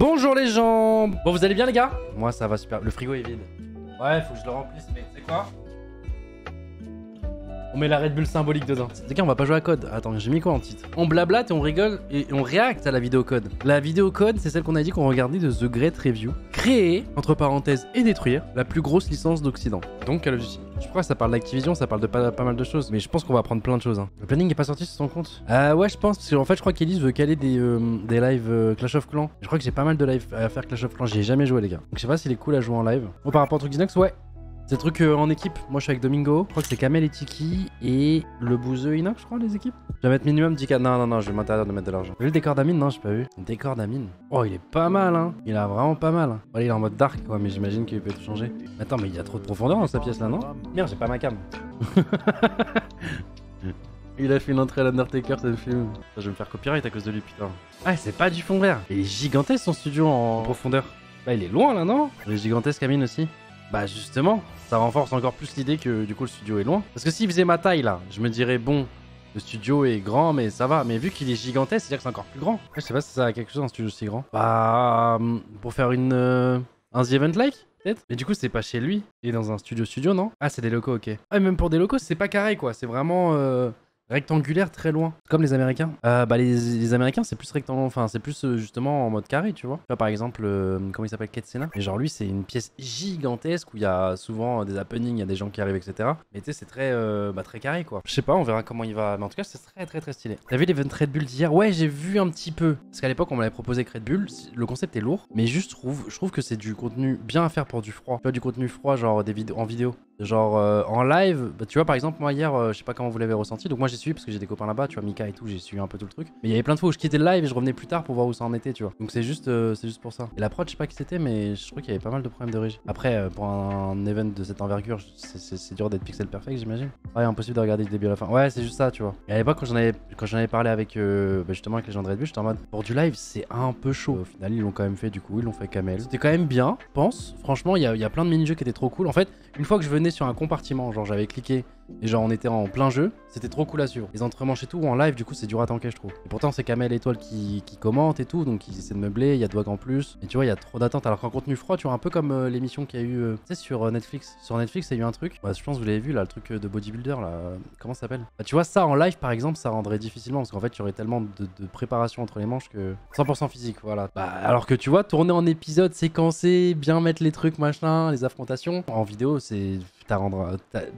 Bonjour les gens. Bon, vous allez bien les gars? Moi ça va super. Le frigo est vide. Ouais, faut que je le remplisse, mais c'est quoi? On met la Red Bull symbolique dedans. Les gars, on va pas jouer à code. Attends, j'ai mis quoi en titre? On blablate et on rigole et on réacte à la vidéo code. La vidéo code, c'est celle qu'on a dit qu'on regardait de The Great Review. Créer, entre parenthèses, et détruire la plus grosse licence d'Occident. Donc Call of Duty. Je crois que ça parle d'Activision, ça parle de pas mal de choses. Mais je pense qu'on va apprendre plein de choses. Hein. Le planning est pas sorti sur son compte? Ouais, je pense. Parce qu'en fait, je crois qu'Elise veut caler des lives Clash of Clans. Je crois que j'ai pas mal de lives à faire Clash of Clans. J'y ai jamais joué, les gars. Donc je sais pas s'il est cool à jouer en live. Bon, par rapport au truc d'Inox, ouais. C'est le truc en équipe. Moi, je suis avec Domingo. Je crois que c'est Kamel et Tiki et le bouseux Inox, je crois, les équipes. Je vais mettre minimum 10K. Non, je vais m'interdire de mettre de l'argent. J'ai vu le décor d'Amine? Non, j'ai pas vu. Le décor d'Amine. Oh, il est pas mal, hein. Il a vraiment pas mal. Voilà, il est en mode dark, quoi, mais j'imagine qu'il peut tout changer. Attends, mais il y a trop de profondeur dans sa pièce là, non? Merde, j'ai pas ma cam. Il a fait une entrée à l'Undertaker, c'est le film. Je vais me faire copyright à cause de lui, putain. Ah, c'est pas du fond vert. Il est gigantesque son studio en profondeur. Bah, il est loin là, non? Il est gigantesque, Amine aussi. Bah justement, ça renforce encore plus l'idée que du coup le studio est loin. Parce que s'il faisait ma taille là, je me dirais bon, le studio est grand mais ça va. Mais vu qu'il est gigantesque, c'est-à-dire que c'est encore plus grand. Je sais pas si ça a quelque chose un studio aussi grand. Bah pour faire un The Event like peut-être. Mais du coup c'est pas chez lui. Il est dans un studio non? Ah c'est des locaux, ok. Ah même pour des locaux c'est pas carré quoi, c'est vraiment rectangulaire très loin. Comme les Américains. Bah les Américains c'est plus rectangulaire, enfin c'est plus justement en mode carré tu vois. Là par exemple, comment il s'appelle, Ketsena. Et genre lui c'est une pièce gigantesque où il y a souvent des happenings, il y a des gens qui arrivent etc. Mais tu sais c'est très, très carré quoi. Je sais pas, on verra comment il va. Mais en tout cas c'est très stylé. T'as vu l'event Red Bull d'hier? Ouais j'ai vu un petit peu. Parce qu'à l'époque on m'avait proposé que Red Bull, le concept est lourd. Mais juste je trouve que c'est du contenu bien à faire pour du froid. Tu vois du contenu froid genre des vidéos en vidéo. Genre en live, bah, tu vois par exemple moi hier, je sais pas comment vous l'avez ressenti, donc moi j'ai suivi parce que j'ai des copains là-bas, tu vois Mika et tout, j'ai suivi un peu tout le truc. Mais il y avait plein de fois où je quittais le live et je revenais plus tard pour voir où ça en était, tu vois. Donc c'est juste pour ça. Et la prod je sais pas qui c'était mais je crois qu'il y avait pas mal de problèmes de régie. Après pour un event de cette envergure, c'est dur d'être pixel perfect j'imagine. Ouais impossible de regarder du début à la fin. Ouais c'est juste ça tu vois. Et à l'époque quand j'en avais parlé avec justement avec les gens de Red Bull, j'étais en mode pour du live c'est un peu chaud. Au final ils l'ont quand même fait du coup, ils l'ont fait Kamel. C'était quand même bien, je pense. Franchement il y a plein de mini-jeux qui étaient trop cool. En fait une fois que je venais sur un compartiment, genre j'avais cliqué et genre on était en plein jeu, c'était trop cool à suivre. Les entremanches et tout en live du coup c'est dur à tanker je trouve. Et pourtant c'est Kamel Étoile qui commente et tout, donc il essaie de meubler, il y a Dwag en plus. Et tu vois il y a trop d'attentes alors qu'en contenu froid tu vois un peu comme l'émission qu'il y a eu tu sais sur Netflix. Sur Netflix il y a eu un truc, bah, je pense que vous l'avez vu là, le truc de bodybuilder là, comment ça s'appelle? Bah, tu vois ça en live par exemple ça rendrait difficilement parce qu'en fait il y aurait tellement de préparation entre les manches que 100% physique voilà. Bah, alors que tu vois tourner en épisode séquencé, bien mettre les trucs machin, les affrontations, en vidéo c'est...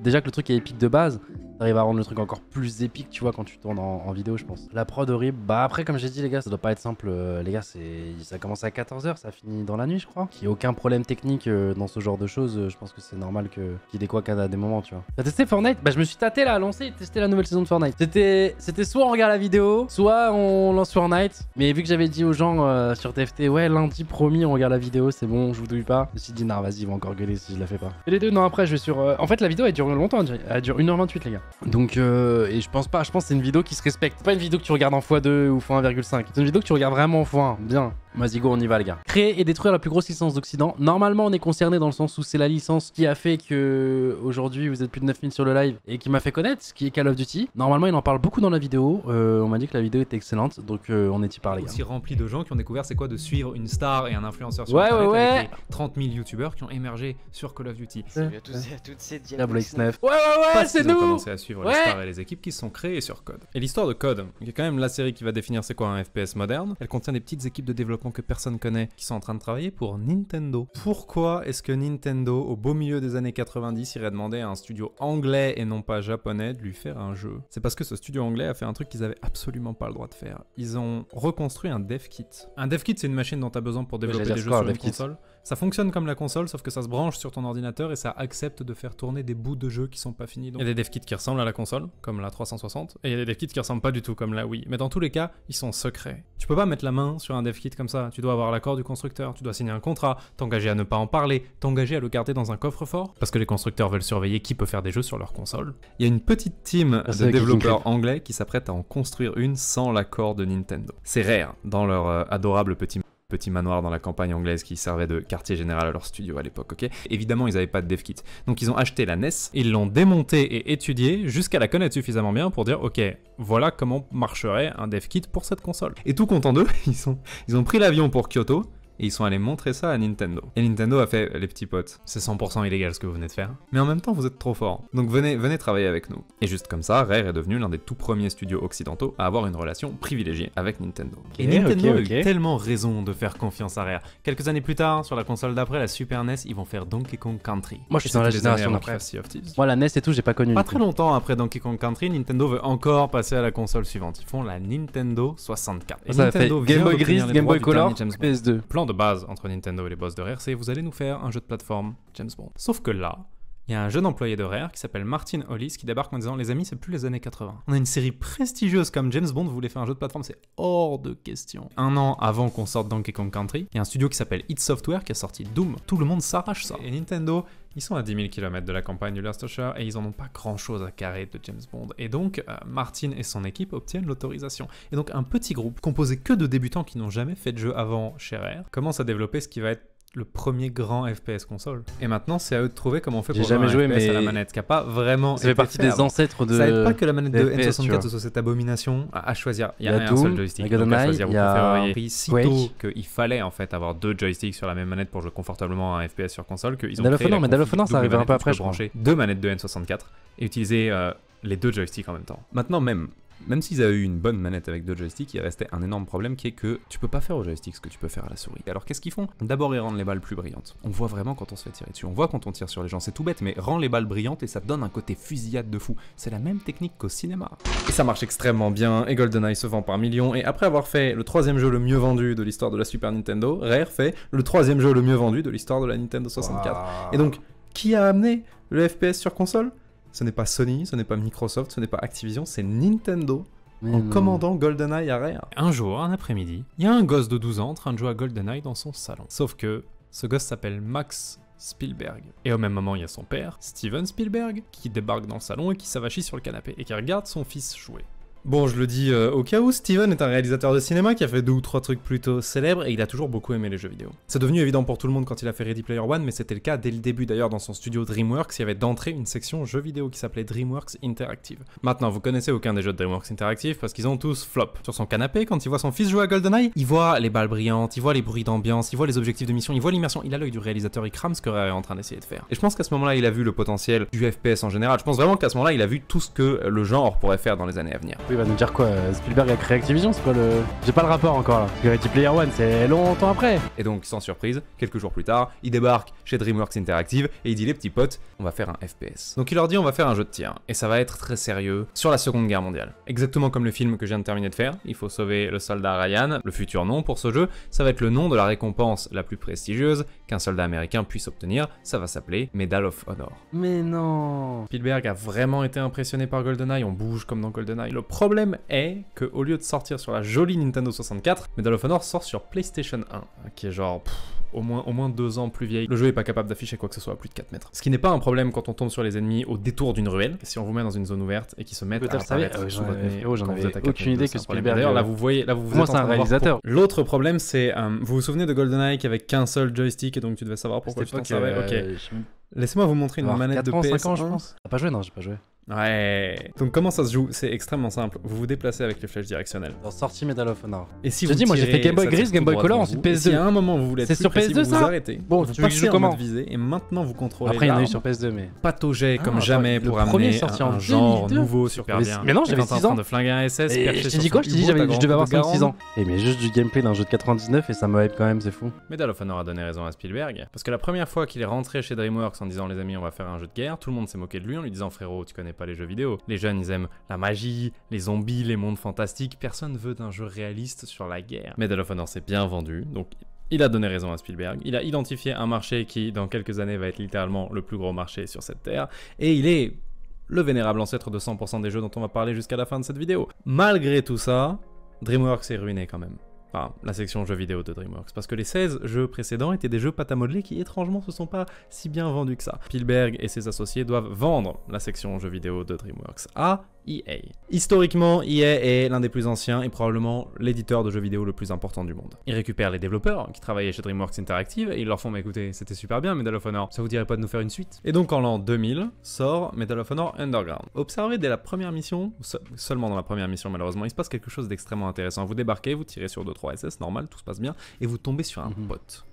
Déjà que le truc est épique de base, t'arrives à rendre le truc encore plus épique, tu vois, quand tu tournes en vidéo, je pense. La prod horrible. Bah après, comme j'ai dit, les gars, ça doit pas être simple. Les gars, ça commence à 14h, ça finit dans la nuit, je crois. Qu'il n'y ait aucun problème technique dans ce genre de choses. Je pense que c'est normal qu'il y ait des couacs à des moments, tu vois. T'as testé Fortnite? Bah je me suis tâté là à lancer et tester la nouvelle saison de Fortnite. C'était soit on regarde la vidéo, soit on lance Fortnite. Mais vu que j'avais dit aux gens sur TFT, ouais, lundi promis, on regarde la vidéo, c'est bon, je vous douille pas. Je me suis dit, non, vas-y, ils vont encore gueuler si je la fais pas. Et les deux, non, après, je vais sur. En fait, la vidéo elle dure longtemps, elle dure 1h28, les gars. Donc, et je pense pas, je pense que c'est une vidéo qui se respecte. C'est pas une vidéo que tu regardes en x2 ou x1,5. C'est une vidéo que tu regardes vraiment en x1. Bien. Vas-y, go, on y va, les gars. Créer et détruire la plus grosse licence d'Occident. Normalement, on est concerné dans le sens où c'est la licence qui a fait que aujourd'hui vous êtes plus de 9000 sur le live et qui m'a fait connaître, ce qui est Call of Duty. Normalement, il en parle beaucoup dans la vidéo. On m'a dit que la vidéo était excellente, donc on est y par, les gars. Aussi rempli de gens qui ont découvert c'est quoi de suivre une star et un influenceur sur Internet avec les 30 000 youtubeurs qui ont émergé sur Call of Duty. Salut à tous et à toutes, c'est Diablo X9. Ouais, c'est nous. nous. Ils ont commencé à suivre les stars et les équipes qui se sont créées sur Code. Et l'histoire de Code, qui est quand même la série qui va définir c'est quoi un FPS moderne, elle contient des petites équipes de développement que personne connaît, qui sont en train de travailler pour Nintendo. Pourquoi est-ce que Nintendo, au beau milieu des années 90, irait demander à un studio anglais et non pas japonais de lui faire un jeu? C'est parce que ce studio anglais a fait un truc qu'ils avaient absolument pas le droit de faire. Ils ont reconstruit un dev kit. Un dev kit, c'est une machine dont tu as besoin pour développer des jeux sur une console. Ça fonctionne comme la console, sauf que ça se branche sur ton ordinateur et ça accepte de faire tourner des bouts de jeux qui sont pas finis. Donc, il y a des dev kits qui ressemblent à la console, comme la 360, et il y a des dev kits qui ressemblent pas du tout, comme la Wii. Mais dans tous les cas, ils sont secrets. Tu peux pas mettre la main sur un dev kit comme ça. Tu dois avoir l'accord du constructeur, tu dois signer un contrat, t'engager à ne pas en parler, t'engager à le garder dans un coffre-fort, parce que les constructeurs veulent surveiller qui peut faire des jeux sur leur console. Il y a une petite team de développeurs anglais qui s'apprête à en construire une sans l'accord de Nintendo. C'est rare dans leur adorable petit manoir dans la campagne anglaise qui servait de quartier général à leur studio à l'époque, ok? Évidemment, ils n'avaient pas de dev kit. Donc ils ont acheté la NES, ils l'ont démontée et étudiée jusqu'à la connaître suffisamment bien pour dire, ok, voilà comment marcherait un dev kit pour cette console. Et tout content d'eux, ils ont pris l'avion pour Kyoto, et ils sont allés montrer ça à Nintendo. Et Nintendo a fait, les petits potes, c'est 100% illégal ce que vous venez de faire, mais en même temps vous êtes trop forts, donc venez travailler avec nous. Et juste comme ça, Rare est devenu l'un des tout premiers studios occidentaux à avoir une relation privilégiée avec Nintendo. Et Nintendo a eu tellement raison de faire confiance à Rare. Quelques années plus tard, sur la console d'après, la Super NES, ils vont faire Donkey Kong Country. Moi je suis dans la génération d'après. Moi la NES et tout, j'ai pas connu. Pas très longtemps après Donkey Kong Country, Nintendo veut encore passer à la console suivante. Ils font la Nintendo 64. Et ça Nintendo fait Game Boy Gris, Game Boy Color, PS2. Plan de base entre Nintendo et les boss de Rare, c'est vous allez nous faire un jeu de plateforme James Bond. Sauf que là, il y a un jeune employé de Rare qui s'appelle Martin Hollis qui débarque en disant les amis, c'est plus les années 80. On a une série prestigieuse comme James Bond, vous voulez faire un jeu de plateforme, c'est hors de question. Un an avant qu'on sorte Donkey Kong Country, il y a un studio qui s'appelle id Software qui a sorti Doom. Tout le monde s'arrache ça. Et Nintendo, ils sont à 10 000 km de la campagne du Leicestershire et ils en ont pas grand chose à carrer de James Bond. Et donc, Martin et son équipe obtiennent l'autorisation. Et donc, un petit groupe composé que de débutants qui n'ont jamais fait de jeu avant chez Rare commence à développer ce qui va être le premier grand FPS console. Et maintenant, c'est à eux de trouver comment on fait pour jamais joué, FPS mais à la manette, qui a pas vraiment ça fait partie des ancêtres de... Ça aide pas que la manette de FPS, N64 soit cette abomination à choisir. Il y a un Doom, seul joystick, donc à choisir, vous préféreriez. Sitôt qu'il fallait en fait avoir 2 joysticks sur la même manette pour jouer confortablement à un FPS sur console, qu'ils ont créé Medal of Honor, ça arrivera un peu après, je brancher 2 manettes de N64 et utiliser les 2 joysticks en même temps. Maintenant même s'ils avaient eu une bonne manette avec 2 joysticks, il restait un énorme problème qui est que tu peux pas faire au joystick ce que tu peux faire à la souris. Alors qu'est-ce qu'ils font? D'abord ils rendent les balles plus brillantes. On voit vraiment quand on se fait tirer dessus, on voit quand on tire sur les gens, c'est tout bête, mais rend les balles brillantes et ça donne un côté fusillade de fou. C'est la même technique qu'au cinéma. Et ça marche extrêmement bien, et GoldenEye se vend par millions, et après avoir fait le 3e jeu le mieux vendu de l'histoire de la Super Nintendo, Rare fait le 3e jeu le mieux vendu de l'histoire de la Nintendo 64. Wow. Et donc, qui a amené le FPS sur console? Ce n'est pas Sony, ce n'est pas Microsoft, ce n'est pas Activision, c'est Nintendo. En commandant GoldenEye à Rare. Un jour, un après-midi, il y a un gosse de 12 ans en train de jouer à GoldenEye dans son salon. Sauf que ce gosse s'appelle Max Spielberg. Et au même moment, il y a son père, Steven Spielberg, qui débarque dans le salon et qui s'avachit sur le canapé et qui regarde son fils jouer. Bon, je le dis au cas où, Steven est un réalisateur de cinéma qui a fait 2 ou 3 trucs plutôt célèbres et il a toujours beaucoup aimé les jeux vidéo. C'est devenu évident pour tout le monde quand il a fait Ready Player One, mais c'était le cas dès le début d'ailleurs dans son studio DreamWorks, il y avait d'entrée une section jeux vidéo qui s'appelait DreamWorks Interactive. Maintenant, vous connaissez aucun des jeux de DreamWorks Interactive parce qu'ils ont tous flop. Sur son canapé, quand il voit son fils jouer à GoldenEye, il voit les balles brillantes, il voit les bruits d'ambiance, il voit les objectifs de mission, il voit l'immersion, il a l'œil du réalisateur, il crame ce que Rare est en train d'essayer de faire. Et je pense qu'à ce moment-là, il a vu le potentiel du FPS en général. Je pense vraiment qu'à ce moment-là, il a vu tout ce que le genre pourrait faire dans les années à venir. Oui, il va nous dire quoi? Spielberg a créé Activision, c'est quoi le... J'ai pas le rapport encore là, parce que Ready Player One c'est longtemps après. Et donc, sans surprise, quelques jours plus tard, il débarque chez DreamWorks Interactive et il dit les petits potes, on va faire un FPS. Donc il leur dit on va faire un jeu de tir, et ça va être très sérieux, sur la Seconde Guerre mondiale. Exactement comme le film que je viens de terminer de faire, il faut sauver le soldat Ryan, le futur nom pour ce jeu, ça va être le nom de la récompense la plus prestigieuse qu'un soldat américain puisse obtenir, ça va s'appeler Medal of Honor. Mais non. Spielberg a vraiment été impressionné par GoldenEye, on bouge comme dans GoldenEye. Le problème est que au lieu de sortir sur la jolie Nintendo 64, Medal of Honor sort sur PlayStation 1, qui est genre au moins 2 ans plus vieille. Le jeu est pas capable d'afficher quoi que ce soit à plus de 4 mètres. Ce qui n'est pas un problème quand on tombe sur les ennemis au détour d'une ruelle, si on vous met dans une zone ouverte et qui se mettent à apparaître sous votre nez. J'en avais aucune idée que Spielberg... D'ailleurs, là vous voyez, vous moi c'est un réalisateur. L'autre problème c'est, vous vous souvenez de GoldenEye qui avait qu'un seul joystick et donc tu devais savoir pourquoi tu t'en servais. Ok. Laissez-moi vous montrer une manette de PS1. 5 ans je pense. T'as pas joué? Non, j'ai pas joué. Ouais. Donc comment ça se joue? C'est extrêmement simple. Vous vous déplacez avec les flèches directionnelles. Dans sortie Medal of Honor. Et si je dis moi j'ai fait Game Boy Gris, Game Boy Color, ensuite PS2. Si à un moment vous voulez être sur PS2 ça vous arrêtez. Bon, tu veux que je joue comment? Et maintenant vous contrôlez. Après il y en a eu sur PS2 mais patauger comme jamais pour amener un genre nouveau super bien. Mais non, j'avais 6 ans de flinguer un SS. Je t'ai dit quoi? Je t'ai dit je devais avoir 5-6 ans. Et mais juste du gameplay d'un jeu de 99 et ça me hype quand même, c'est fou. Medal of Honor a donné raison à Spielberg parce que la première fois qu'il est rentré chez DreamWorks en disant les amis on va faire un jeu de guerre, tout le monde s'est moqué de lui en lui disant frérot tu connais pas les jeux vidéo. Les jeunes ils aiment la magie, les zombies, les mondes fantastiques, personne veut d'un jeu réaliste sur la guerre. Medal of Honor s'est bien vendu, donc il a donné raison à Spielberg, il a identifié un marché qui dans quelques années va être littéralement le plus gros marché sur cette terre, et il est le vénérable ancêtre de 100% des jeux dont on va parler jusqu'à la fin de cette vidéo. Malgré tout ça, DreamWorks est ruiné quand même. Enfin, la section jeux vidéo de DreamWorks, parce que les 16 jeux précédents étaient des jeux pâte à modeler qui étrangement se sont pas si bien vendus que ça. Spielberg et ses associés doivent vendre la section jeux vidéo de DreamWorks à EA. Historiquement, EA est l'un des plus anciens et probablement l'éditeur de jeux vidéo le plus important du monde. Ils récupèrent les développeurs qui travaillaient chez DreamWorks Interactive et ils leur font écoutez, c'était super bien Medal of Honor, ça vous dirait pas de nous faire une suite? Et donc en l'an 2000 sort Medal of Honor Underground. Observez dès la première mission, seulement dans la première mission malheureusement, il se passe quelque chose d'extrêmement intéressant. Vous débarquez, vous tirez sur 2-3 SS, normal, tout se passe bien, et vous tombez sur un pote.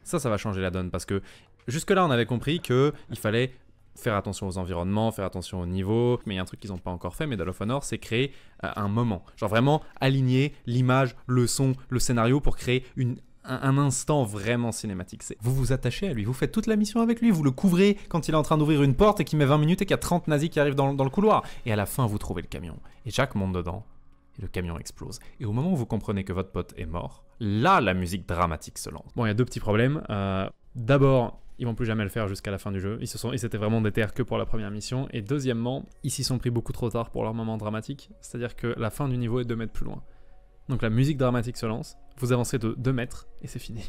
Ça va changer la donne parce que jusque-là on avait compris qu'il fallait faire attention aux environnements, faire attention au niveau, mais il y a un truc qu'ils n'ont pas encore fait, Medal of Honor, c'est créer un moment. Genre vraiment aligner l'image, le son, le scénario pour créer un instant vraiment cinématique. Vous vous attachez à lui, vous faites toute la mission avec lui, vous le couvrez quand il est en train d'ouvrir une porte et qu'il met 20 minutes et qu'il y a 30 nazis qui arrivent dans le couloir. Et à la fin, vous trouvez le camion. Et Jack monte dedans et le camion explose. Et au moment où vous comprenez que votre pote est mort, là, la musique dramatique se lance. Bon, il y a 2 petits problèmes. D'abord, ils vont plus jamais le faire jusqu'à la fin du jeu. Ils s'étaient vraiment déter que pour la première mission. Et deuxièmement, ils s'y sont pris beaucoup trop tard pour leur moment dramatique. C'est-à-dire que la fin du niveau est 2 mètres plus loin. Donc la musique dramatique se lance, vous avancez de 2 mètres et c'est fini.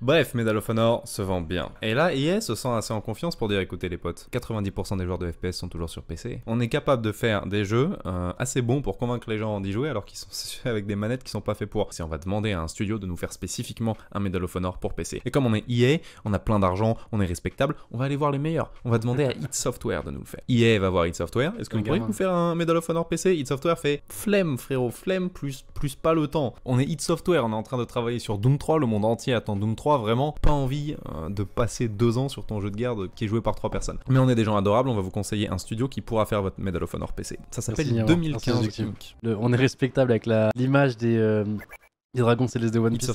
Bref, Medal of Honor se vend bien. Et là, EA se sent assez en confiance pour dire écoutez les potes, 90% des joueurs de FPS sont toujours sur PC. On est capable de faire des jeux assez bons pour convaincre les gens d'y jouer alors qu'ils sont avec des manettes qui sont pas faits pour. Si on va demander à un studio de nous faire spécifiquement un Medal of Honor pour PC. Et comme on est EA, on a plein d'argent, on est respectable, on va aller voir les meilleurs. On va demander à id Software de nous le faire. EA va voir id Software. Est-ce que vous pourriez nous faire un Medal of Honor PC? id Software fait flemme frérot, flemme plus pas le temps. On est id Software, on est en train de travailler sur Doom 3, le monde entier attend Doom 3, vraiment pas envie de passer 2 ans sur ton jeu de guerre qui est joué par 3 personnes. Mais on est des gens adorables, on va vous conseiller un studio qui pourra faire votre Medal of Honor PC. Ça s'appelle 2015 Inc. On est respectable avec l'image des dragons célestes de One Piece.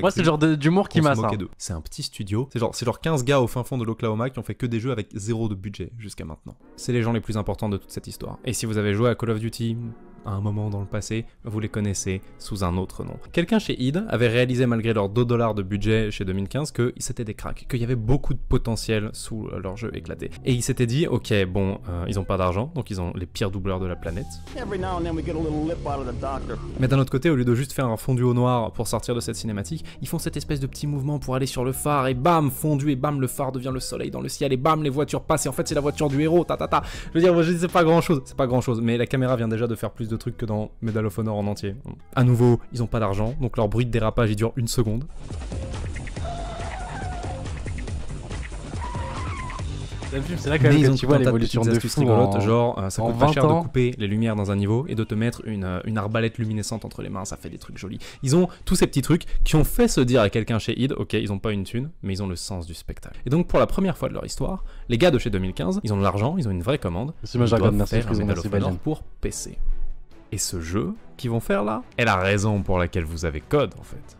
Moi c'est le genre d'humour qui m'a ça. C'est un petit studio, c'est genre 15 gars au fin fond de l'Oklahoma qui ont fait que des jeux avec 0 de budget jusqu'à maintenant. C'est les gens les plus importants de toute cette histoire. Et si vous avez joué à Call of Duty à un moment dans le passé, vous les connaissez sous un autre nom. Quelqu'un chez id avait réalisé malgré leurs $2 de budget chez 2015 que c'était des cracks, qu'il y avait beaucoup de potentiel sous leur jeu éclaté. Et il s'était dit, ok, bon, ils ont pas d'argent, donc ils ont les pires doubleurs de la planète. Mais d'un autre côté, au lieu de juste faire un fondu au noir pour sortir de cette cinématique, ils font cette espèce de petit mouvement pour aller sur le phare et bam, fondu et bam, le phare devient le soleil dans le ciel et bam, les voitures passent et en fait c'est la voiture du héros, Je veux dire, c'est pas grand chose, mais la caméra vient déjà de faire plus de trucs que dans Medal of Honor en entier. À nouveau, ils ont pas d'argent, donc leur bruit de dérapage il dure 1 seconde. C'est là quand même que tu vois l'évolution de fou genre ça coûte pas cher de couper les lumières dans un niveau et de te mettre une arbalète luminescente entre les mains, ça fait des trucs jolis. Ils ont tous ces petits trucs qui ont fait se dire à quelqu'un chez id, ok, ils ont pas une thune, mais ils ont le sens du spectacle. Et donc pour la première fois de leur histoire, les gars de chez 2015, ils ont de l'argent, ils ont une vraie commande, ils doivent faire un Medal of Honor pour PC. Et ce jeu qu'ils vont faire là est la raison pour laquelle vous avez Code en fait.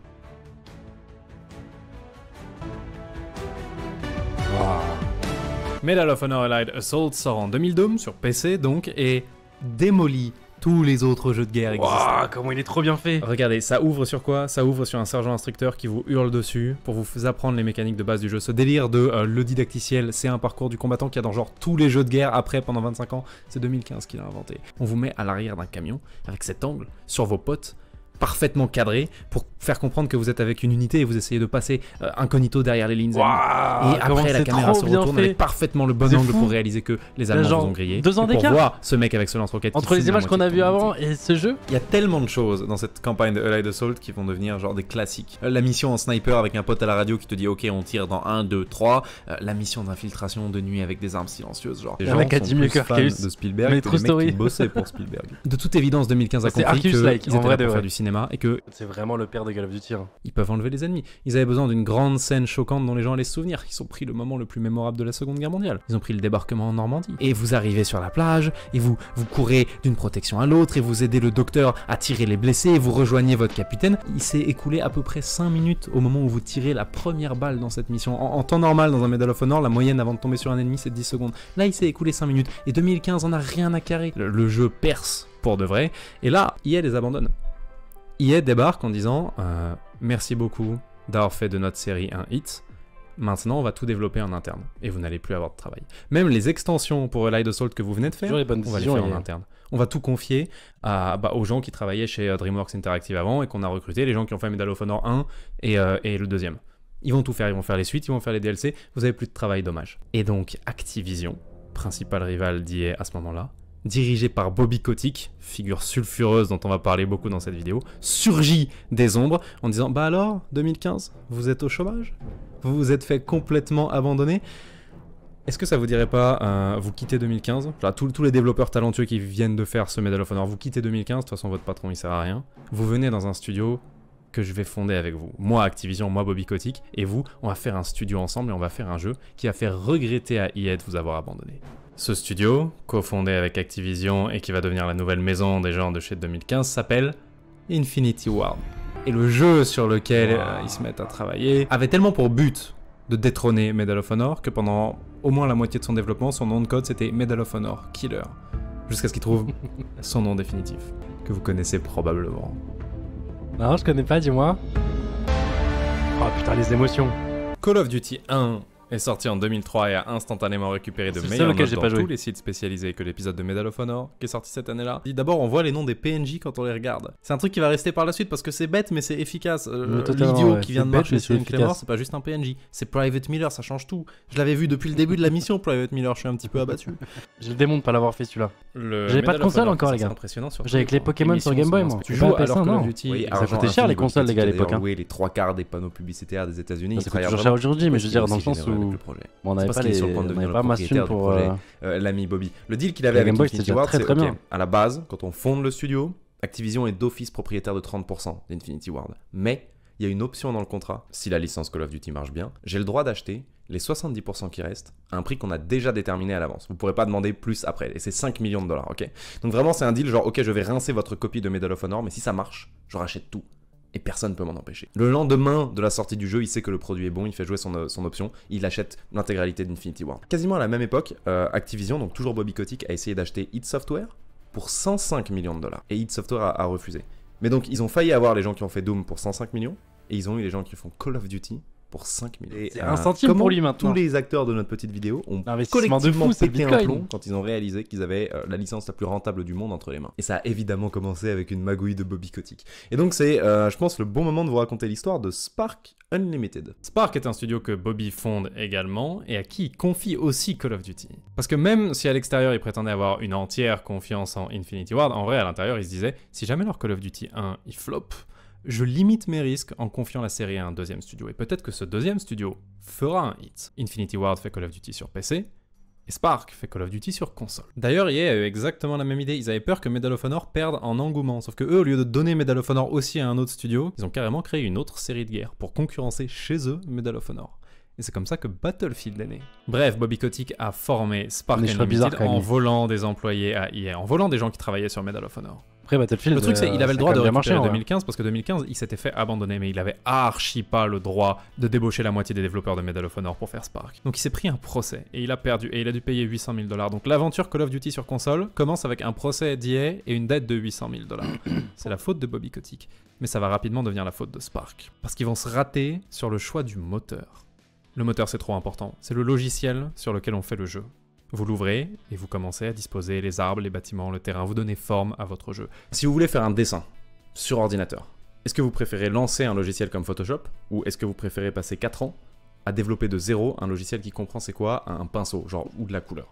Medal of Honor Allied Assault sort en 2002 sur PC donc et démolit tous les autres jeux de guerre existants. Wow, comment il est trop bien fait. Regardez, ça ouvre sur quoi? Ça ouvre sur un sergent instructeur qui vous hurle dessus pour vous apprendre les mécaniques de base du jeu. Ce délire de le didacticiel, c'est un parcours du combattant qu'il y a dans genre tous les jeux de guerre après pendant 25 ans. C'est 2015 qu'il a inventé. On vous met à l'arrière d'un camion avec cet angle sur vos potes, parfaitement cadré pour faire comprendre que vous êtes avec une unité et vous essayez de passer incognito derrière les lignes ennemies. Et après la caméra se retourne avec parfaitement le bon angle pour réaliser que les Allemands vous ont grillé. 2 ans d'écart pour voir ce mec avec ce lance-roquette entre les images qu'on a vues avant et ce jeu. Il y a tellement de choses dans cette campagne de Allied Assault qui vont devenir genre des classiques. La mission en sniper avec un pote à la radio qui te dit ok on tire dans 1, 2, 3. La mission d'infiltration de nuit avec des armes silencieuses. Genre les gens sont plus fans de Spielberg que les mecs qui bossaient pour Spielberg. De toute évidence 2015 a compris qu'ils étaient là pour faire du cinéma et que c'est vraiment le père de Call of Duty. Ils peuvent enlever les ennemis. Ils avaient besoin d'une grande scène choquante dont les gens allaient se souvenir. Ils ont pris le moment le plus mémorable de la Seconde Guerre mondiale. Ils ont pris le débarquement en Normandie. Et vous arrivez sur la plage, et vous courez d'une protection à l'autre, et vous aidez le docteur à tirer les blessés, et vous rejoignez votre capitaine. Il s'est écoulé à peu près 5 minutes au moment où vous tirez la première balle dans cette mission. En temps normal, dans un Medal of Honor, la moyenne avant de tomber sur un ennemi, c'est 10 secondes. Là, il s'est écoulé 5 minutes. Et 2015, on n'a rien à carrer. Le jeu perce pour de vrai. Et là, EA les abandonne. EA débarque en disant merci beaucoup d'avoir fait de notre série un hit. Maintenant, on va tout développer en interne et vous n'allez plus avoir de travail. Même les extensions pour Allied Assault que vous venez de faire, on va les faire en interne. On va tout confier aux gens qui travaillaient chez DreamWorks Interactive avant et qu'on a recruté, les gens qui ont fait Medal of Honor 1 et le deuxième. Ils vont tout faire, ils vont faire les suites, ils vont faire les DLC, vous avez plus de travail, dommage. Et donc Activision, principal rival d'EA à ce moment-là, dirigé par Bobby Kotick, figure sulfureuse dont on va parler beaucoup dans cette vidéo, surgit des ombres en disant « Bah alors, 2015, vous êtes au chômage ? Vous vous êtes fait complètement abandonner ?» Est-ce que ça vous dirait pas, vous quittez 2015, là, tous les développeurs talentueux qui viennent de faire ce Medal of Honor, vous quittez 2015, de toute façon votre patron il sert à rien, vous venez dans un studio que je vais fonder avec vous. Moi Activision, moi Bobby Kotick, et vous, on va faire un studio ensemble et on va faire un jeu qui va faire regretter à EA de vous avoir abandonné. Ce studio, cofondé avec Activision et qui va devenir la nouvelle maison des gens de chez 2015, s'appelle Infinity Ward. Et le jeu sur lequel ils se mettent à travailler avait tellement pour but de détrôner Medal of Honor que pendant au moins la moitié de son développement, son nom de code c'était Medal of Honor Killer. Jusqu'à ce qu'il trouve son nom définitif, que vous connaissez probablement. Non, je connais pas, dis-moi. Oh putain, les émotions. Call of Duty 1 est sorti en 2003 et a instantanément récupéré de meilleures notes dans tous les sites spécialisés que l'épisode de Medal of Honor qui est sorti cette année-là. D'abord, on voit les noms des PNJ quand on les regarde. C'est un truc qui va rester par la suite parce que c'est bête mais c'est efficace. L'idiot qui vient de marcher sur une Claymore, c'est pas juste un PNJ, c'est Private Miller, ça change tout. Je l'avais vu depuis le début de la mission, Private Miller, je suis un petit peu abattu. Je le démonte pas l'avoir fait celui-là. J'ai pas de console encore, les gars. J'ai avec les Pokémon sur Game Boy, moi. Tu joues alors Call of Duty. Oui, ça coûtait cher les consoles, les gars, à l'époque. Oui, les 3/4 des panneaux publicitaires des États-Unis. Ça coûte toujours cher aujourd'hui, mais je veux dire, dans le sens où on n'avait pas masse thune pour l'ami Bobby. Le deal qu'il avait avec Infinity Ward, c'est ok. À la base, quand on fonde le studio, Activision est d'office propriétaire de 30% d'Infinity Ward. Mais il y a une option dans le contrat. Si la licence Call of Duty marche bien, j'ai le droit d'acheter les 70% qui restent à un prix qu'on a déjà déterminé à l'avance. Vous ne pourrez pas demander plus après. Et c'est 5 millions de dollars, ok? Donc vraiment, c'est un deal genre, ok, je vais rincer votre copie de Medal of Honor, mais si ça marche, je rachète tout. Et personne ne peut m'en empêcher. Le lendemain de la sortie du jeu, il sait que le produit est bon, il fait jouer son option, il achète l'intégralité d'Infinity Ward. Quasiment à la même époque, Activision, donc toujours Bobby Kotick, a essayé d'acheter id Software pour 105 millions de dollars. Et id Software a refusé. Mais donc, ils ont failli avoir les gens qui ont fait Doom pour 105 millions, et ils ont eu les gens qui font Call of Duty pour 5 millions. C'est un centime pour lui maintenant. Tous les acteurs de notre petite vidéo ont collectivement de fou, pété un plomb quand ils ont réalisé qu'ils avaient la licence la plus rentable du monde entre les mains. Et ça a évidemment commencé avec une magouille de Bobby Kotick. Et donc c'est, je pense, le bon moment de vous raconter l'histoire de Spark Unlimited. Spark est un studio que Bobby fonde également et à qui il confie aussi Call of Duty. Parce que même si à l'extérieur il prétendait avoir une entière confiance en Infinity Ward, en vrai à l'intérieur il se disait si jamais leur Call of Duty 1 il flop, je limite mes risques en confiant la série à un deuxième studio. Et peut-être que ce deuxième studio fera un hit. Infinity Ward fait Call of Duty sur PC, et Spark fait Call of Duty sur console. D'ailleurs, EA a eu exactement la même idée. Ils avaient peur que Medal of Honor perde en engouement. Sauf que eux, au lieu de donner Medal of Honor aussi à un autre studio, ils ont carrément créé une autre série de guerre pour concurrencer chez eux Medal of Honor. Et c'est comme ça que Battlefield est né. Bref, Bobby Kotick a formé Spark Unlimited en volant des employés à EA, en volant des gens qui travaillaient sur Medal of Honor. Après Battlefield, le truc c'est qu'il avait le droit de récupérer 2015 parce que 2015 il s'était fait abandonner, mais il avait archi pas le droit de débaucher la moitié des développeurs de Medal of Honor pour faire Spark. Donc il s'est pris un procès et il a perdu et il a dû payer 800 000 $. Donc l'aventure Call of Duty sur console commence avec un procès d'EA et une dette de 800 000 $. C'est la faute de Bobby Kotick, mais ça va rapidement devenir la faute de Spark parce qu'ils vont se rater sur le choix du moteur. Le moteur c'est trop important, c'est le logiciel sur lequel on fait le jeu. Vous l'ouvrez et vous commencez à disposer les arbres, les bâtiments, le terrain, vous donnez forme à votre jeu. Si vous voulez faire un dessin sur ordinateur, est-ce que vous préférez lancer un logiciel comme Photoshop ou est-ce que vous préférez passer 4 ans à développer de zéro un logiciel qui comprend c'est quoi un pinceau, genre ou de la couleur?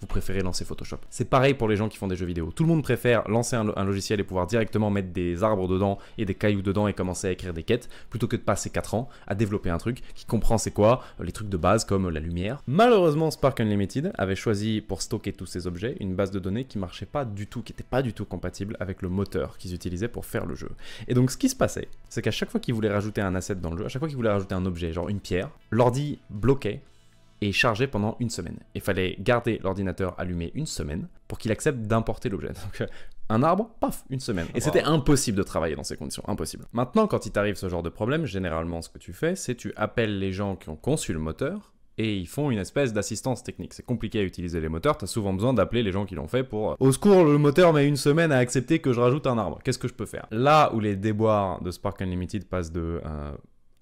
Vous préférez lancer Photoshop. C'est pareil pour les gens qui font des jeux vidéo. Tout le monde préfère lancer un logiciel et pouvoir directement mettre des arbres dedans et des cailloux dedans et commencer à écrire des quêtes, plutôt que de passer 4 ans à développer un truc qui comprend c'est quoi, les trucs de base comme la lumière. Malheureusement, Spark Unlimited avait choisi pour stocker tous ces objets une base de données qui marchait pas du tout, qui était pas du tout compatible avec le moteur qu'ils utilisaient pour faire le jeu. Et donc ce qui se passait, c'est qu'à chaque fois qu'ils voulaient rajouter un asset dans le jeu, à chaque fois qu'ils voulaient rajouter un objet, genre une pierre, l'ordi bloquait et chargé pendant une semaine. Il fallait garder l'ordinateur allumé une semaine pour qu'il accepte d'importer l'objet. Donc un arbre, paf, une semaine. Et c'était impossible de travailler dans ces conditions, impossible. Maintenant, quand il t'arrive ce genre de problème, généralement ce que tu fais, c'est tu appelles les gens qui ont conçu le moteur et ils font une espèce d'assistance technique. C'est compliqué à utiliser les moteurs, t'as souvent besoin d'appeler les gens qui l'ont fait pour au secours, le moteur met une semaine à accepter que je rajoute un arbre. Qu'est-ce que je peux faire? Là où les déboires de Spark Unlimited passent de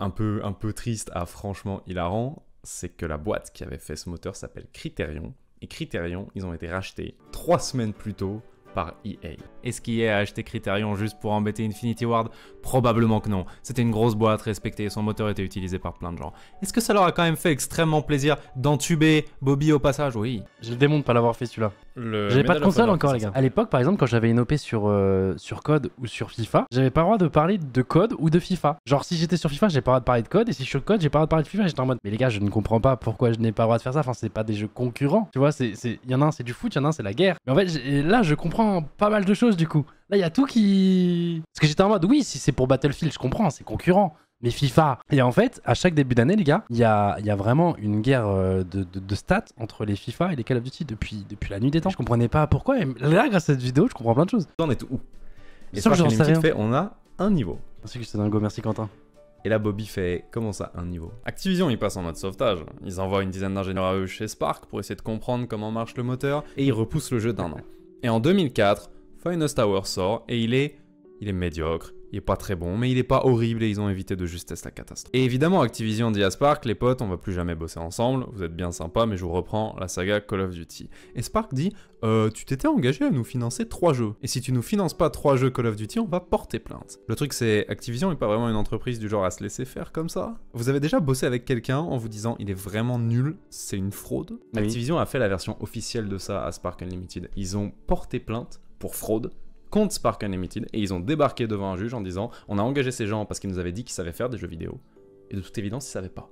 un peu triste à franchement hilarant, c'est que la boîte qui avait fait ce moteur s'appelle Criterion. Et Criterion, ils ont été rachetés 3 semaines plus tôt par EA. Est-ce qu'EA a acheté Criterion juste pour embêter Infinity Ward? Probablement que non. C'était une grosse boîte respectée et son moteur était utilisé par plein de gens. Est-ce que ça leur a quand même fait extrêmement plaisir d'entuber Bobby au passage? Oui. J'ai le démon de pas l'avoir fait celui-là. Le J'avais pas de Medal of console Honor, encore, c'est les gars. ça. À l'époque, par exemple, quand j'avais une OP sur COD ou sur FIFA, j'avais pas le droit de parler de COD ou de FIFA. Genre, si j'étais sur FIFA, j'ai pas le droit de parler de COD, et si je suis sur COD, j'ai pas le droit de parler de FIFA. J'étais en mode, mais les gars, je ne comprends pas pourquoi je n'ai pas le droit de faire ça. Enfin, c'est pas des jeux concurrents. Tu vois, il y en a un, c'est du foot, il y en a un, c'est la guerre. Mais en fait, là, je comprends pas mal de choses du coup. Là, il y a tout qui. Parce que j'étais en mode, oui, si c'est pour Battlefield, je comprends, c'est concurrent. Mais FIFA. Et en fait, à chaque début d'année, les gars, il y a vraiment une guerre de stats entre les FIFA et les Call of Duty depuis la nuit des temps. Je comprenais pas pourquoi. Et là, grâce à cette vidéo, je comprends plein de choses. On est où? Et Sûr que Spark j'en sais Unlimited rien. fait, on a un niveau. Merci que c'est dingo, merci Quentin. Et là, Bobby fait, comment ça, un niveau? Activision, ils passent en mode sauvetage. Ils envoient une dizaine d'ingénieurs à eux chez Spark pour essayer de comprendre comment marche le moteur Et il repousse le jeu d'un an. Et en 2004, Finest Hour sort et il est médiocre. Il est pas très bon, mais il est pas horrible et ils ont évité de justesse la catastrophe. Et évidemment, Activision dit à Spark, les potes, on va plus jamais bosser ensemble, vous êtes bien sympa, mais je vous reprends la saga Call of Duty. Et Spark dit, tu t'étais engagé à nous financer 3 jeux. Et si tu nous finances pas 3 jeux Call of Duty, on va porter plainte. Le truc c'est, Activision est pas vraiment une entreprise du genre à se laisser faire comme ça. Vous avez déjà bossé avec quelqu'un en vous disant, il est vraiment nul, c'est une fraude? Oui. Activision a fait la version officielle de ça à Spark Unlimited. Ils ont porté plainte pour fraude contre Spark Unlimited et ils ont débarqué devant un juge en disant on a engagé ces gens parce qu'ils nous avaient dit qu'ils savaient faire des jeux vidéo et de toute évidence ils savaient pas.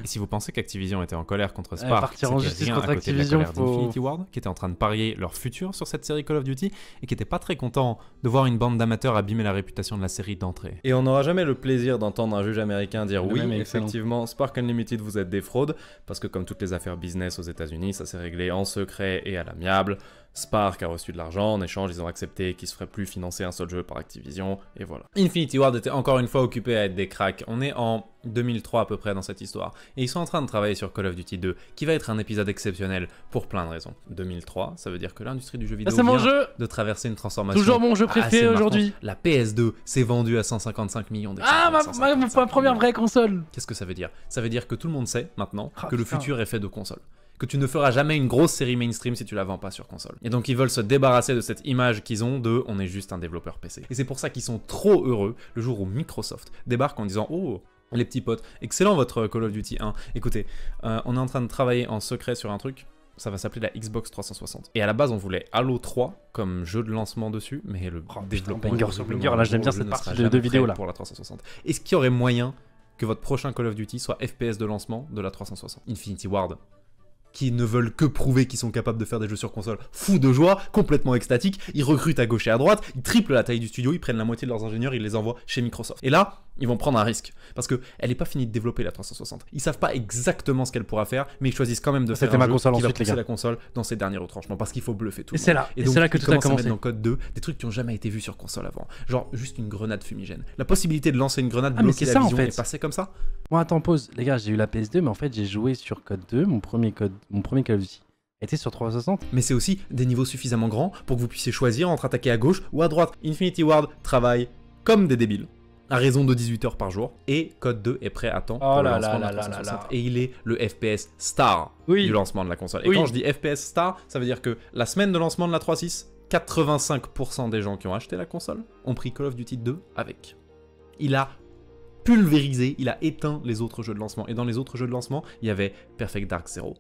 Et si vous pensez qu'Activision était en colère contre Spark, partir en c'était justice rien contre à côté de la Activision, colère faut- d'Infinity Ward, qui était en train de parier leur futur sur cette série Call of Duty et qui était pas très content de voir une bande d'amateurs abîmer la réputation de la série d'entrée. Et on n'aura jamais le plaisir d'entendre un juge américain dire Le oui, même est excellent. effectivement, Spark Unlimited, vous êtes des fraudes, parce que comme toutes les affaires business aux États-Unis, ça s'est réglé en secret et à l'amiable. Spark a reçu de l'argent, en échange, ils ont accepté qu'ils se feraient plus financer un seul jeu par Activision, et voilà. Infinity Ward était encore une fois occupé à être des cracks. On est en 2003 à peu près dans cette histoire, et ils sont en train de travailler sur Call of Duty 2, qui va être un épisode exceptionnel pour plein de raisons. 2003, ça veut dire que l'industrie du jeu Là, vidéo c'est mon vient jeu. de traverser une transformation. Toujours mon jeu assez préféré marquante. aujourd'hui. La PS2 s'est vendue à 155 millions d'exemplaires. Ah, ma 155 première millions. vraie console. Qu'est-ce que ça veut dire? Ça veut dire que tout le monde sait maintenant Ah, que le putain. futur est fait de consoles. Que tu ne feras jamais une grosse série mainstream si tu la vends pas sur console. Et donc ils veulent se débarrasser de cette image qu'ils ont de on est juste un développeur PC. Et c'est pour ça qu'ils sont trop heureux le jour où Microsoft débarque en disant oh les petits potes, excellent votre Call of Duty 1. Écoutez, on est en train de travailler en secret sur un truc. Ça va s'appeler la Xbox 360. Et à la base, on voulait Halo 3 comme jeu de lancement dessus, mais le développement banger est sur horriblement banger, là, j'aime bien gros, cette le jeu ne partie sera de jamais vidéo, prêt là. pour la 360. Est-ce qu'il y aurait moyen que votre prochain Call of Duty soit FPS de lancement de la 360? Infinity Ward, qui ne veulent que prouver qu'ils sont capables de faire des jeux sur console, fous de joie, complètement extatiques, ils recrutent à gauche et à droite, ils triplent la taille du studio, ils prennent la moitié de leurs ingénieurs, ils les envoient chez Microsoft. Et là, ils vont prendre un risque, parce que elle n'est pas finie de développer la 360. Ils savent pas exactement ce qu'elle pourra faire, mais ils choisissent quand même de faire C'était un ma jeu console qui va ensuite, les pousser gars. la console dans ses derniers retranchements, parce qu'il faut bluffer tout Et le c'est monde. là, et donc, c'est là que ils tout a commencent à mettre commencé. dans Code 2 des trucs qui n'ont jamais été vus sur console avant. Genre juste une grenade fumigène. La possibilité de lancer une grenade Ah, mais bloquer c'est la ça, en vision fait. est passée comme ça. Bon, attends, pause. Les gars, j'ai eu la PS2, mais en fait, j'ai joué sur Code 2, mon premier Call of Duty. Était sur 360. Mais c'est aussi des niveaux suffisamment grands pour que vous puissiez choisir entre attaquer à gauche ou à droite. Infinity Ward travaille comme des débiles, à raison de 18 heures par jour, et Code 2 est prêt à temps pour Oh le là lancement là de la là là 360. là là. Et il est le FPS star Oui. du lancement de la console. Et Oui. quand je dis FPS star, ça veut dire que la semaine de lancement de la 3.6, 85% des gens qui ont acheté la console ont pris Call of Duty 2 avec. Il a pulvérisé, il a éteint les autres jeux de lancement. Et dans les autres jeux de lancement, il y avait Perfect Dark Zero,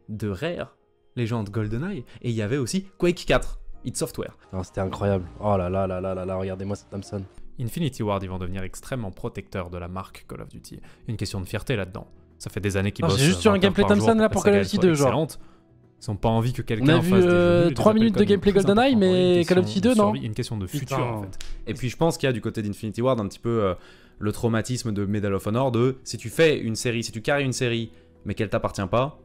de Rare, Legend GoldenEye, et il y avait aussi Quake 4, id Software. Non, c'était incroyable. Oh là là là là là là, regardez-moi cette Thompson. Infinity Ward, ils vont devenir extrêmement protecteurs de la marque Call of Duty. Il y a une question de fierté là-dedans. Ça fait des années qu'ils Ah, bossent. c'est juste sur un 20 heures gameplay par jour Thompson, là, que pour la Call of saga, Duty elle 2, soit genre. excellente. Ils n'ont pas envie que quelqu'un On a fasse vu, des jeux nuls, 3 des minutes de appels gameplay codes les plus GoldenEye, importants. mais Une Call of question Duty 2, de non survie, une question de futur Putain. en fait. Et puis je pense qu'il y a du côté d'Infinity Ward un petit peu le traumatisme de Medal of Honor de si tu fais une série, si tu carries une série, mais qu'elle t'appartient pas,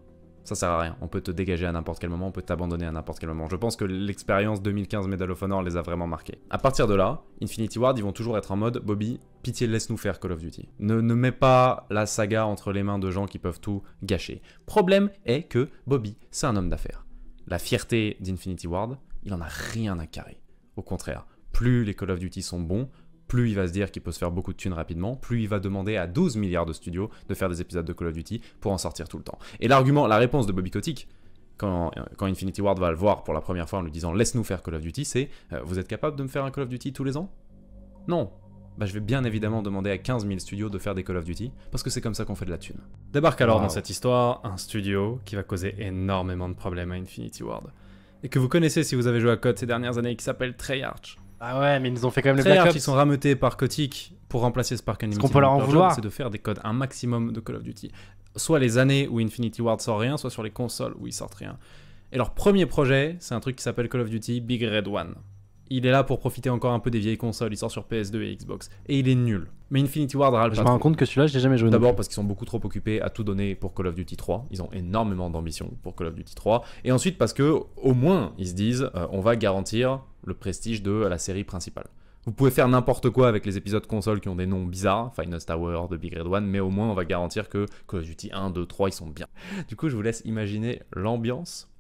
ça sert à rien. On peut te dégager à n'importe quel moment, on peut t'abandonner à n'importe quel moment. Je pense que l'expérience 2015 Medal of Honor les a vraiment marqués. À partir de là, Infinity Ward, ils vont toujours être en mode Bobby, pitié, laisse-nous faire Call of Duty. Ne mets pas la saga entre les mains de gens qui peuvent tout gâcher. Problème est que Bobby, c'est un homme d'affaires. La fierté d'Infinity Ward, il en a rien à carrer. Au contraire, plus les Call of Duty sont bons, plus il va se dire qu'il peut se faire beaucoup de thunes rapidement, plus il va demander à 12 milliards de studios de faire des épisodes de Call of Duty pour en sortir tout le temps. Et l'argument, la réponse de Bobby Kotick, quand Infinity Ward va le voir pour la première fois en lui disant « Laisse-nous faire Call of Duty », c'est « Vous êtes capable de me faire un Call of Duty tous les ans ?» Non. Bah, je vais bien évidemment demander à 15 000 studios de faire des Call of Duty, parce que c'est comme ça qu'on fait de la thune. Débarque alors dans cette histoire un studio qui va causer énormément de problèmes à Infinity Ward. Et que vous connaissez si vous avez joué à COD ces dernières années, qui s'appelle Treyarch. Ah ouais, mais ils nous ont fait quand même les Black Treyarch, Ops. ils sont rameutés par Kotick pour remplacer Spark Unlimited. qu'on peut leur en Leur job, vouloir. c'est de faire des codes, un maximum de Call of Duty. Soit les années où Infinity Ward sort rien, soit sur les consoles où ils sortent rien. Et leur premier projet, c'est un truc qui s'appelle Call of Duty Big Red One. Il est là pour profiter encore un peu des vieilles consoles, il sort sur PS2 et Xbox. Et il est nul. Mais Infinity Ward râle Je pas me rends trop. compte que celui-là, je l'ai jamais joué. D'abord parce qu'ils sont beaucoup trop occupés à tout donner pour Call of Duty 3. Ils ont énormément d'ambition pour Call of Duty 3. Et ensuite parce que, au moins, ils se disent on va garantir le prestige de la série principale. Vous pouvez faire n'importe quoi avec les épisodes console qui ont des noms bizarres, Final Tower, de Big Red One, mais au moins on va garantir que Call of Duty 1, 2, 3, ils sont bien. Du coup, je vous laisse imaginer l'ambiance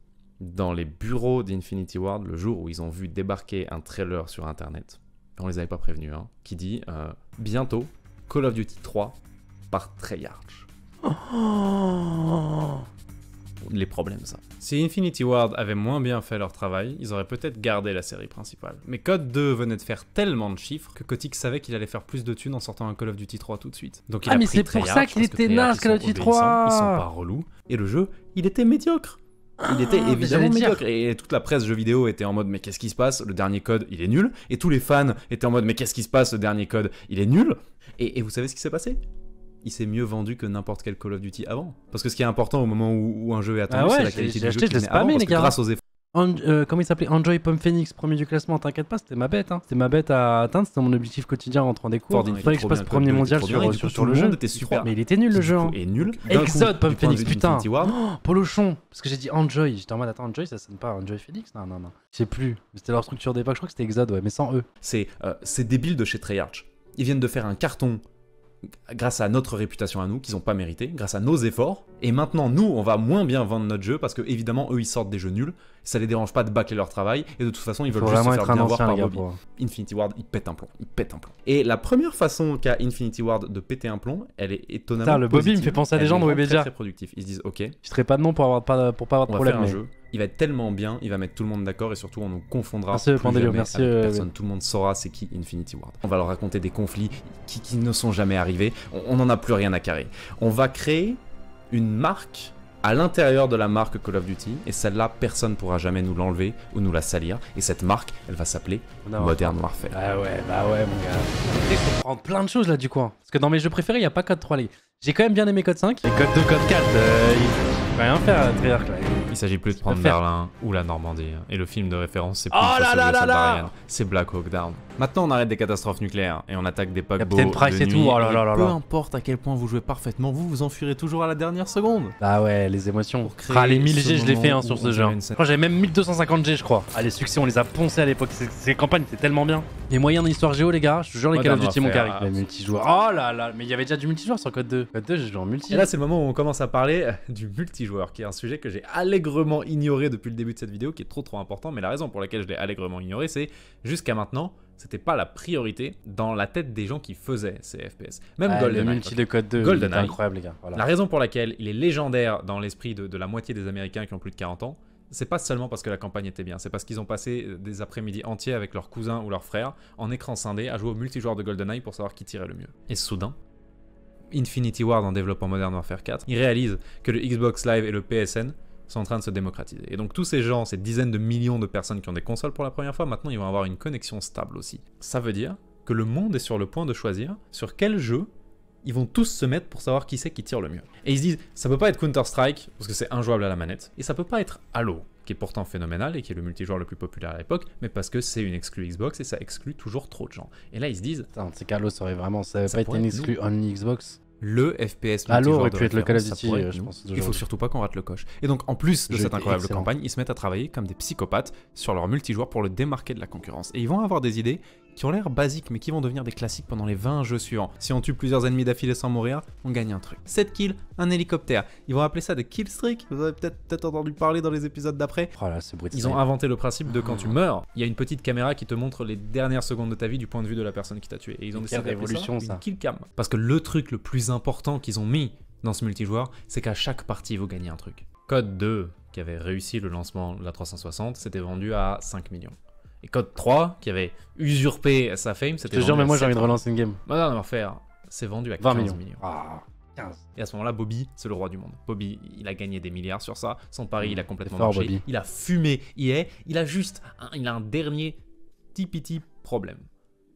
dans les bureaux d'Infinity Ward le jour où ils ont vu débarquer un trailer sur internet. On les avait pas prévenus, hein, qui dit bientôt Call of Duty 3 par Treyarch. Les problèmes, ça. Si Infinity Ward avait moins bien fait leur travail, ils auraient peut-être gardé la série principale. Mais COD 2 venait de faire tellement de chiffres que Kotick savait qu'il allait faire plus de thunes en sortant un Call of Duty 3 tout de suite. Donc il a mais pris c'est pour Treyarch ça qu'il parce que était Treyarch, naze, ils Call of sont Duty obéissants, 3. Ils sont pas relous. Et le jeu, il était médiocre. Il était mais évidemment j'allais dire. médiocre. Et toute la presse jeux vidéo était en mode mais qu'est-ce qui se passe? Le dernier COD, il est nul. Et tous les fans étaient en mode mais qu'est-ce qui se passe? Le dernier COD, il est nul. Et vous savez ce qui s'est passé? Il s'est mieux vendu que n'importe quel Call of Duty avant. Parce que ce qui est important au moment où un jeu est attendu, Ah ouais, c'est la j'ai qualité du acheté, jeu je qui l'ai venait spammé, avant, les parce que gars. grâce aux efforts Comment il s'appelait? Enjoy Pomme Phoenix, premier du classement, t'inquiète pas, c'était ma bête. Hein. C'était ma bête à atteindre, c'était mon objectif quotidien en rentrant des cours. Ford, Il il fallait était que je trop passe bien, premier Code 2 mondial était trop bien, et du coup, sur tout le le jeu. monde était super. Mais il était nul le qui, jeu. du Hein. coup, est nul. D'un Exode, coup, Pomme du point de Phoenix, vue putain. d'Infinity Ward, Oh, Polochon. Parce que j'ai dit Enjoy. J'étais en mode attends, Enjoy, ça sonne pas Enjoy Phoenix? Non. Je sais plus. C'était leur structure d'époque, je crois que c'était Exode, ouais, mais sans eux. C'est débile de chez Treyarch. Ils viennent de faire un carton grâce à notre réputation à nous, qu'ils n'ont pas mérité, grâce à nos efforts. Et maintenant, nous, on va moins bien vendre notre jeu parce que, évidemment, eux, ils sortent des jeux nuls. Ça les dérange pas de bâcler leur travail. Et de toute façon, ils veulent Faut juste se vraiment faire être un bien voir ancien, par les gars. Bobby. Pour... Infinity Ward, il pète un plomb. Et la première façon qu'a Infinity Ward de péter un plomb, elle est étonnamment Putain, le Bobby me positive. fait penser à des Elle gens les de rend Webedia. très productifs. Ils se disent, ok, Je serais pas de nom pour pas avoir de on va problème. faire un mais- jeu. Il va être tellement bien, il va mettre tout le monde d'accord et surtout on nous confondra Merci, plus Pandélio, jamais merci, avec personne. Tout le monde saura c'est qui Infinity Ward. On va leur raconter des conflits qui ne sont jamais arrivés. On n'en a plus rien à carrer. On va créer une marque à l'intérieur de la marque Call of Duty et celle-là, personne pourra jamais nous l'enlever ou nous la salir. Et cette marque, elle va s'appeler Non, Modern Warfare. Ah ouais, bah ouais, mon gars. Il faut prendre plein de choses là du coin. Parce que dans mes jeux préférés, il n'y a pas Code 3, les gars. J'ai quand même bien aimé Code 5. Et Code 2, Code 4, il faut rien faire, Treyarch là. il s'agit plus de prendre faire. Berlin ou la Normandie. Et le film de référence, c'est plus Oh Une là Face là aux là soldats là Ryan, c'est Black Hawk Down. Maintenant, on arrête des catastrophes nucléaires et on attaque des paquebots Captain Price de et tout, nuit. oh là là là Peu là. importe à quel point vous jouez parfaitement, vous vous enfuirez toujours à la dernière seconde. Ah ouais, les émotions. Pour créer Ah, les 1000 ce G, je l'ai fait moment hein, sur où ce on jeu. dirait une scène. Quand j'avais même 1250 G, je crois. Ah, les succès, on les a poncés à l'époque. Ces campagnes étaient tellement bien. Les moyens d'histoire géo, les gars. Je te jure, les Call of Modern Duty, mon Warfare, carré. ah, Les multijoueurs. Oh là là, mais il y avait déjà du multijoueur sur Code 2. Code 2, j'ai joué en multi. Et là, c'est le moment où on commence à parler du multijoueur, qui est un sujet que j'ai allègrement ignoré depuis le début de cette vidéo, qui est trop important. Mais la raison pour laquelle je l'ai allègrement ignoré, c'est jusqu'à maintenant, c'était pas la priorité dans la tête des gens qui faisaient ces FPS. Même le GoldenEye. multi de Code 2, GoldenEye. il était incroyable, les gars. Voilà. La raison pour laquelle il est légendaire dans l'esprit de la moitié des Américains qui ont plus de 40 ans, c'est pas seulement parce que la campagne était bien, c'est parce qu'ils ont passé des après-midi entiers avec leurs cousins ou leurs frères en écran scindé à jouer au multijoueur de GoldenEye pour savoir qui tirait le mieux. Et soudain, Infinity Ward en développant Modern Warfare 4, il réalise que le Xbox Live et le PSN sont en train de se démocratiser. Et donc tous ces gens, ces dizaines de millions de personnes qui ont des consoles pour la première fois, maintenant ils vont avoir une connexion stable aussi. Ça veut dire que le monde est sur le point de choisir sur quel jeu ils vont tous se mettre pour savoir qui c'est qui tire le mieux. Et ils se disent, ça peut pas être Counter-Strike, parce que c'est injouable à la manette, et ça peut pas être Halo, qui est pourtant phénoménal et qui est le multijoueur le plus populaire à l'époque, mais parce que c'est une exclue Xbox et ça exclut toujours trop de gens. Et là ils se disent, Putain, c'est Carlos, ça aurait vraiment. Ça avait Ça pas été pourrait une être exclu only Xbox. le FPS Halo multijoueur aurait de pu être le Call of référence, ça Duty, pourrait être je nous. pense. Il faut surtout pas qu'on rate le coche. Et donc, en plus de Jeu cette était incroyable excellent. campagne, ils se mettent à travailler comme des psychopathes sur leur multijoueur pour le démarquer de la concurrence. Et ils vont avoir des idées qui ont l'air basiques, mais qui vont devenir des classiques pendant les 20 jeux suivants. Si on tue plusieurs ennemis d'affilée sans mourir, on gagne un truc. 7 kills, un hélicoptère. Ils vont appeler ça des kill streaks. Vous avez peut-être entendu parler dans les épisodes d'après. Oh là, c'est brutal. Ils ont inventé le principe de quand tu meurs, il y a une petite caméra qui te montre les dernières secondes de ta vie du point de vue de la personne qui t'a tué. Et ils ont décidé Quelle d'appeler révolution, ça ça. une kill cam. Parce que le truc le plus important qu'ils ont mis dans ce multijoueur, c'est qu'à chaque partie, vous gagnez un truc. Code 2, qui avait réussi le lancement de la 360, s'était vendu à 5 millions. Et Code 3, qui avait usurpé sa fame, Je c'était te jure, vendu mais moi à j'ai envie de 7 relancer une game. Modern Warfare s'est vendu à 20 15 millions. millions. Ah, 15. Et à ce moment-là, Bobby, c'est le roi du monde. Bobby, il a gagné des milliards sur ça. Son pari, il a complètement fort, marché. Bobby. Il a fumé EA. Il a juste il a un dernier petit problème.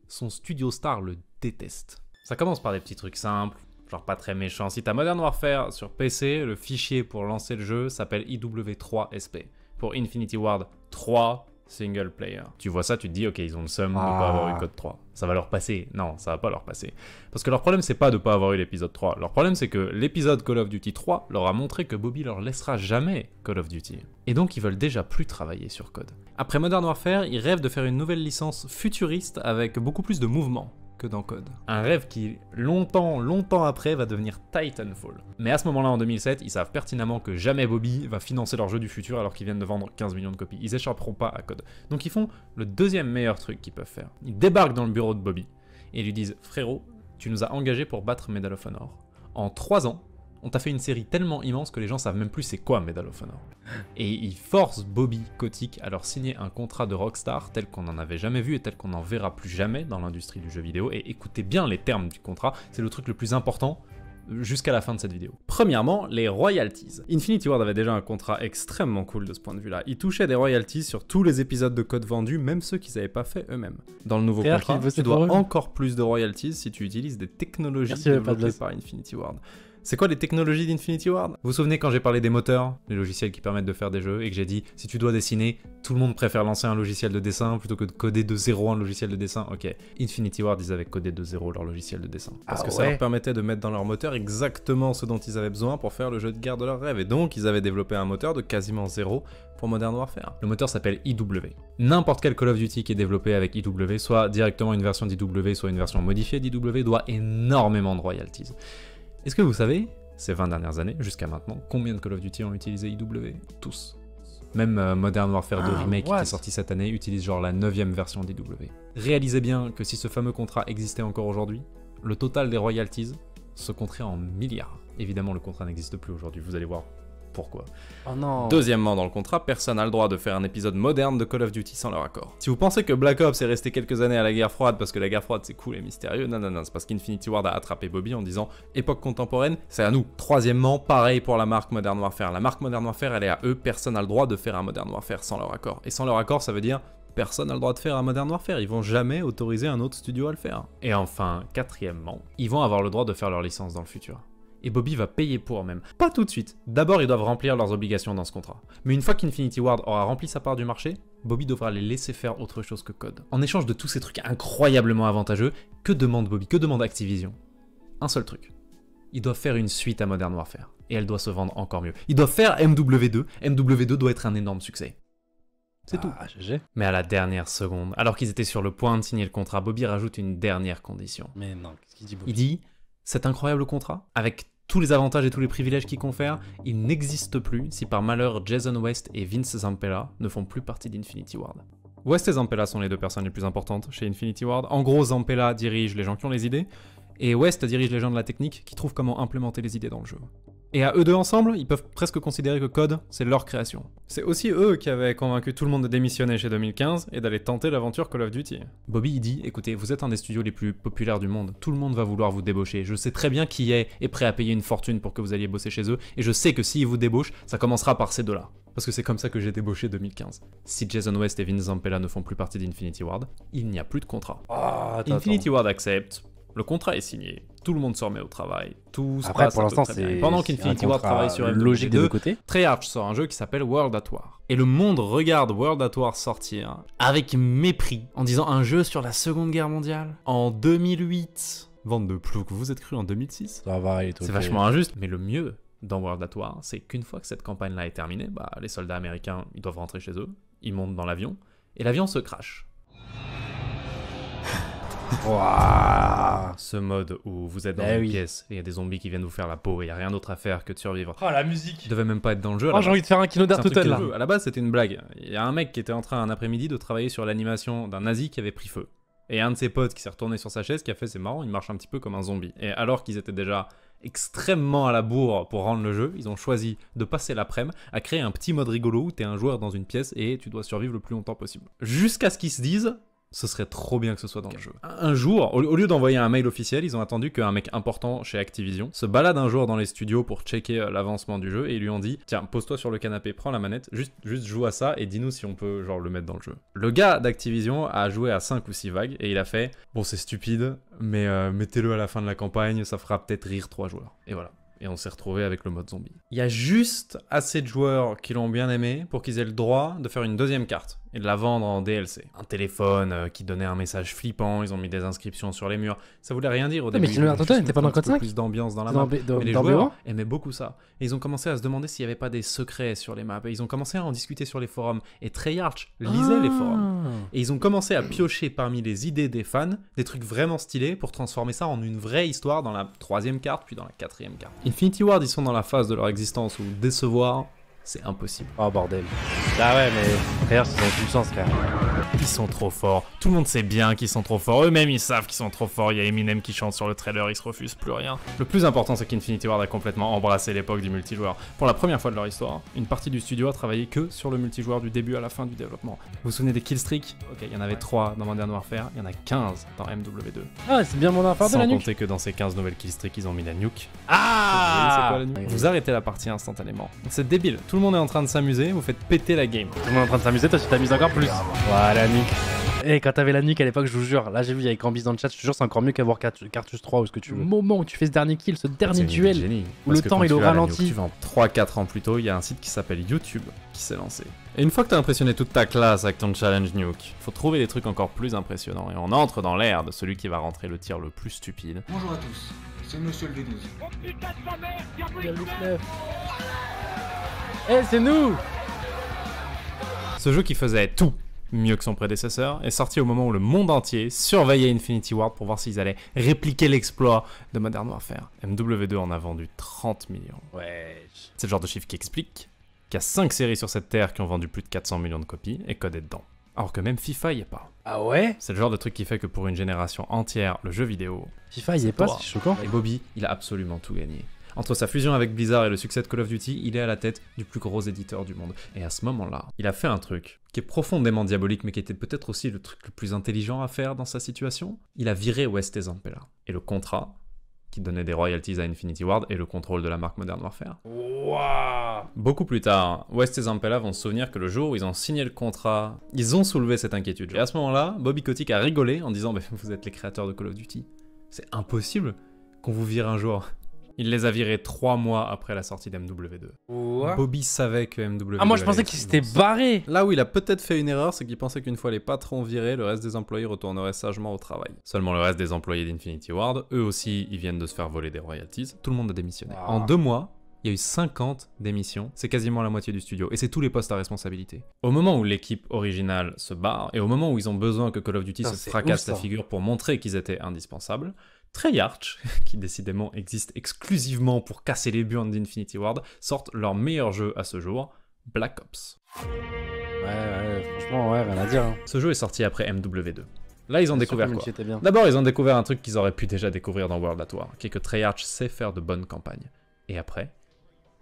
Son studio star le déteste. Ça commence par des petits trucs simples, genre pas très méchants. Si t'as Modern Warfare sur PC, le fichier pour lancer le jeu s'appelle IW3SP. Pour Infinity Ward 3 single player. Tu vois ça, tu te dis, ok, ils ont le seum de pas avoir eu Code 3. Ça va leur passer. Non, ça va pas leur passer. Parce que leur problème, c'est pas de pas avoir eu l'épisode 3. Leur problème, c'est que l'épisode Call of Duty 3 leur a montré que Bobby leur laissera jamais Call of Duty. Et donc, ils veulent déjà plus travailler sur Code. Après Modern Warfare, ils rêvent de faire une nouvelle licence futuriste avec beaucoup plus de mouvement que dans Code. Un rêve qui, longtemps après, va devenir Titanfall. Mais à ce moment-là, en 2007, ils savent pertinemment que jamais Bobby va financer leur jeu du futur alors qu'ils viennent de vendre 15 millions de copies. Ils échapperont pas à Code. Donc ils font le deuxième meilleur truc qu'ils peuvent faire. Ils débarquent dans le bureau de Bobby et lui disent « Frérot, tu nous as engagés pour battre Medal of Honor. En 3 ans, on t'a fait une série tellement immense que les gens savent même plus c'est quoi Medal of Honor. » Et ils forcent Bobby Kotick à leur signer un contrat de rockstar tel qu'on n'en avait jamais vu et tel qu'on n'en verra plus jamais dans l'industrie du jeu vidéo. Et écoutez bien les termes du contrat, c'est le truc le plus important jusqu'à la fin de cette vidéo. Premièrement, les royalties. Infinity Ward avait déjà un contrat extrêmement cool de ce point de vue-là. Ils touchaient des royalties sur tous les épisodes de Code vendus, même ceux qu'ils n'avaient pas fait eux-mêmes. Dans le nouveau contrat, tu dois encore plus de royalties si tu utilises des technologies développées par Infinity Ward. C'est quoi les technologies d'Infinity Ward? Vous vous souvenez quand j'ai parlé des moteurs, les logiciels qui permettent de faire des jeux, et que j'ai dit, si tu dois dessiner, tout le monde préfère lancer un logiciel de dessin plutôt que de coder de zéro un logiciel de dessin. Ok, Infinity Ward, ils avaient codé de zéro leur logiciel de dessin. Parce que ça leur permettait de mettre dans leur moteur exactement ce dont ils avaient besoin pour faire le jeu de guerre de leur rêve. Et donc, ils avaient développé un moteur de quasiment zéro pour Modern Warfare. Le moteur s'appelle IW. N'importe quel Call of Duty qui est développé avec IW, soit directement une version d'IW, soit une version modifiée d'IW, doit énormément de royalties. Est-ce que vous savez, ces 20 dernières années, jusqu'à maintenant, combien de Call of Duty ont utilisé IW? Tous. Même Modern Warfare 2 Remake, qui est sorti cette année, utilise genre la 9e version d'IW. Réalisez bien que si ce fameux contrat existait encore aujourd'hui, le total des royalties se compterait en milliards. Évidemment, le contrat n'existe plus aujourd'hui, vous allez voir pourquoi. Oh non. Deuxièmement, dans le contrat, personne n'a le droit de faire un épisode moderne de Call of Duty sans leur accord. Si vous pensez que Black Ops est resté quelques années à la guerre froide parce que la guerre froide c'est cool et mystérieux, non, c'est parce qu'Infinity Ward a attrapé Bobby en disant époque contemporaine, c'est à nous. Troisièmement, pareil pour la marque Modern Warfare. La marque Modern Warfare, elle est à eux, personne n'a le droit de faire un Modern Warfare sans leur accord. Et sans leur accord, ça veut dire personne n'a le droit de faire un Modern Warfare, ils vont jamais autoriser un autre studio à le faire. Et enfin, quatrièmement, ils vont avoir le droit de faire leur licence dans le futur. Et Bobby va payer pour même. Pas tout de suite. D'abord, ils doivent remplir leurs obligations dans ce contrat. Mais une fois qu'Infinity Ward aura rempli sa part du marché, Bobby devra les laisser faire autre chose que Code. En échange de tous ces trucs incroyablement avantageux, que demande Bobby? Que demande Activision? Un seul truc. Ils doivent faire une suite à Modern Warfare. Et elle doit se vendre encore mieux. Ils doivent faire MW2. MW2 doit être un énorme succès. C'est tout. GG. Mais à la dernière seconde, alors qu'ils étaient sur le point de signer le contrat, Bobby rajoute une dernière condition. Mais non, qu'est-ce qu'il dit Bobby? Il dit, cet incroyable contrat, avec tous les avantages et tous les privilèges qu'il confère, il n'existe plus si par malheur Jason West et Vince Zampella ne font plus partie d'Infinity Ward. West et Zampella sont les deux personnes les plus importantes chez Infinity Ward. En gros, Zampella dirige les gens qui ont les idées, et West dirige les gens de la technique qui trouvent comment implémenter les idées dans le jeu. Et à eux deux ensemble, ils peuvent presque considérer que Code, c'est leur création. C'est aussi eux qui avaient convaincu tout le monde de démissionner chez 2015 et d'aller tenter l'aventure Call of Duty. Bobby, il dit, écoutez, vous êtes un des studios les plus populaires du monde, tout le monde va vouloir vous débaucher, je sais très bien qui est prêt à payer une fortune pour que vous alliez bosser chez eux, et je sais que s'ils vous débauchent, ça commencera par ces deux-là. Parce que c'est comme ça que j'ai débauché 2015. Si Jason West et Vince Zampella ne font plus partie d'Infinity Ward, il n'y a plus de contrat. Infinity Ward accepte. Le contrat est signé, tout le monde se remet au travail, tout se passe pour l'instant, très bien. Et pendant qu'Infinity Ward travaille sur logique des deux MW2, côtés. Treyarch sort un jeu qui s'appelle World at War. Et le monde regarde World at War sortir avec mépris, en disant un jeu sur la Seconde Guerre mondiale en 2008. Vente de plouc, vous êtes cru en 2006? Ça va, il est C'est vachement injuste, mais le mieux dans World at War, c'est qu'une fois que cette campagne-là est terminée, les soldats américains, ils doivent rentrer chez eux, ils montent dans l'avion, et l'avion se crache. Waouh. Ce mode où vous êtes dans une pièce et il y a des zombies qui viennent vous faire la peau et il n'y a rien d'autre à faire que de survivre. Oh la musique. Il devait même pas être dans le jeu. Oh j'ai envie de faire un Kingdom Total là. À la base c'était une blague. Il y a un mec qui était en train un après-midi de travailler sur l'animation d'un nazi qui avait pris feu. Et un de ses potes qui s'est retourné sur sa chaise qui a fait c'est marrant, il marche un petit peu comme un zombie. Et alors qu'ils étaient déjà extrêmement à la bourre pour rendre le jeu, ils ont choisi de passer l'après-midi à créer un petit mode rigolo où t'es un joueur dans une pièce et tu dois survivre le plus longtemps possible. Jusqu'à ce qu'ils se disent, ce serait trop bien que ce soit dans le jeu. Un jour, au lieu d'envoyer un mail officiel, ils ont attendu qu'un mec important chez Activision se balade un jour dans les studios pour checker l'avancement du jeu et ils lui ont dit tiens, pose-toi sur le canapé, prends la manette, juste joue à ça et dis-nous si on peut genre le mettre dans le jeu. Le gars d'Activision a joué à 5 ou 6 vagues et il a fait bon, c'est stupide, mais mettez-le à la fin de la campagne, ça fera peut-être rire 3 joueurs. Et voilà. Et on s'est retrouvé avec le mode zombie. Il y a juste assez de joueurs qui l'ont bien aimé pour qu'ils aient le droit de faire une deuxième carte et de la vendre en DLC. Un téléphone qui donnait un message flippant, ils ont mis des inscriptions sur les murs. Ça voulait rien dire au début. Mais Kino Dark Totem n'était pas dans Code 5 plus d'ambiance dans la map. Mais les joueurs aimaient beaucoup ça. Et ils ont commencé à se demander s'il n'y avait pas des secrets sur les maps. Et ils ont commencé à en discuter sur les forums. Et Treyarch lisait les forums. Et ils ont commencé à piocher parmi les idées des fans des trucs vraiment stylés pour transformer ça en une vraie histoire dans la 3e carte, puis dans la 4e carte. Infinity Ward, ils sont dans la phase de leur existence où décevoir, c'est impossible. Oh bordel. Ah ouais, mais d'ailleurs, ils ont aucune chance, frère. Ils sont trop forts. Tout le monde sait bien qu'ils sont trop forts. Eux-mêmes, ils savent qu'ils sont trop forts. Il y a Eminem qui chante sur le trailer, ils se refusent plus rien. Le plus important, c'est qu'Infinity Ward a complètement embrassé l'époque du multijoueur. Pour la première fois de leur histoire, une partie du studio a travaillé que sur le multijoueur du début à la fin du développement. Vous vous souvenez des killstreaks? Ok, il y en avait 3 dans Modern Warfare, il y en a 15 dans MW2. Ah, c'est bien mon affaire de la Sans nuque. compter que dans ces 15 nouvelles killstreaks, ils ont mis la nuke. Ah, Vous voyez, c'est quoi la nuke? Vous arrêtez la partie instantanément. C'est débile. Tout le monde est en train de s'amuser, vous faites péter la game. Tout le monde est en train de s'amuser, toi tu t'amuses encore plus. Voilà, la nuque. Et quand t'avais la nuque à l'époque, je vous jure, là j'ai vu avec Ambis dans le chat, je te jure, c'est encore mieux qu'avoir Cartus 3 ou ce que tu veux. Au moment où tu fais ce dernier kill, ce dernier duel, où le temps il est au ralenti. Tu vas 3-4 ans plus tôt, il y a un site qui s'appelle YouTube qui s'est lancé. Et une fois que t'as impressionné toute ta classe avec ton challenge nuke, faut trouver des trucs encore plus impressionnants. Et on entre dans l'ère de celui qui va rentrer le tir le plus stupide. Bonjour à tous, c'est Monsieur le V12. Oh putain de ta mère, y'a Il y a le 9. Eh, c'est nous! Ce jeu qui faisait tout mieux que son prédécesseur est sorti au moment où le monde entier surveillait Infinity Ward pour voir s'ils allaient répliquer l'exploit de Modern Warfare. MW2 en a vendu 30 millions. Ouais. C'est le genre de chiffre qui explique qu'il y a 5 séries sur cette terre qui ont vendu plus de 400 millions de copies et Code est dedans. Alors que même FIFA y est pas. Ah ouais? C'est le genre de truc qui fait que pour une génération entière, le jeu vidéo... FIFA il y est pas, c'est choquant. Et Bobby, il a absolument tout gagné. Entre sa fusion avec Blizzard et le succès de Call of Duty, il est à la tête du plus gros éditeur du monde. Et à ce moment-là, il a fait un truc qui est profondément diabolique, mais qui était peut-être aussi le truc le plus intelligent à faire dans sa situation. Il a viré West Zampella. Et le contrat, qui donnait des royalties à Infinity Ward, et le contrôle de la marque Modern Warfare. Waouh! Beaucoup plus tard, West et Zampella vont se souvenir que le jour où ils ont signé le contrat, ils ont soulevé cette inquiétude. Et à ce moment-là, Bobby Kotick a rigolé en disant « Vous êtes les créateurs de Call of Duty. C'est impossible qu'on vous vire un jour. » Il les a virés 3 mois après la sortie d'MW2. What? Bobby savait que MW2... Ah moi je pensais qu'il s'était barré! Là où il a peut-être fait une erreur, c'est qu'il pensait qu'une fois les patrons virés, le reste des employés retournerait sagement au travail. Seulement le reste des employés d'Infinity Ward, eux aussi, ils viennent de se faire voler des royalties. Tout le monde a démissionné. Ah. En 2 mois, il y a eu 50 démissions, c'est quasiment la moitié du studio, et c'est tous les postes à responsabilité. Au moment où l'équipe originale se barre, et au moment où ils ont besoin que Call of Duty se fracasse la figure pour montrer qu'ils étaient indispensables, Treyarch, qui décidément existe exclusivement pour casser les burnes d'Infinity Ward, sortent leur meilleur jeu à ce jour, Black Ops. Ouais, franchement, ouais, rien à dire. Hein. Ce jeu est sorti après MW2. Là, ils ont découvert quoi? Bien. D'abord, ils ont découvert un truc qu'ils auraient pu déjà découvrir dans World at War, qui est que Treyarch sait faire de bonnes campagnes. Et après,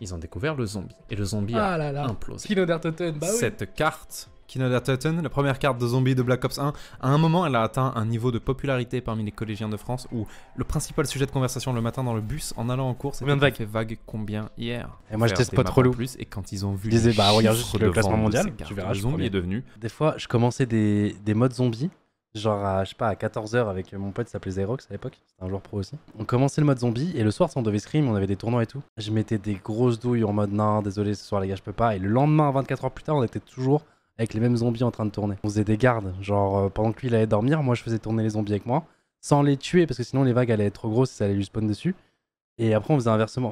ils ont découvert le zombie. Et le zombie a implosé. Kino Dark Totem, bah oui. Cette carte, Kino Dark Totem, la première carte de zombie de Black Ops 1, à un moment, elle a atteint un niveau de popularité parmi les collégiens de France où le principal sujet de conversation le matin dans le bus, en allant en cours, c'était combien de fait vague combien hier. Et moi, j'étais spot relou. Plus, et quand ils ont vu Je disais, les bah regarde chiffres juste le de classement vente de mondial, ces cartes, tu verras, le je zombie promets. est devenu... Des fois, je commençais des modes zombies, genre à, je sais pas, à 14h avec mon pote qui s'appelait Xerox à l'époque, c'était un joueur pro aussi. On commençait le mode zombie et le soir, on devait scrim, on avait des tournois et tout. Je mettais des grosses douilles en mode non, désolé, ce soir les gars, je peux pas. Et le lendemain, 24 heures plus tard, on était toujours avec les mêmes zombies en train de tourner. On faisait des gardes, genre pendant que lui il allait dormir, moi je faisais tourner les zombies avec moi, sans les tuer parce que sinon les vagues allaient être trop grosses et ça allait lui spawn dessus. Et après on faisait inversement,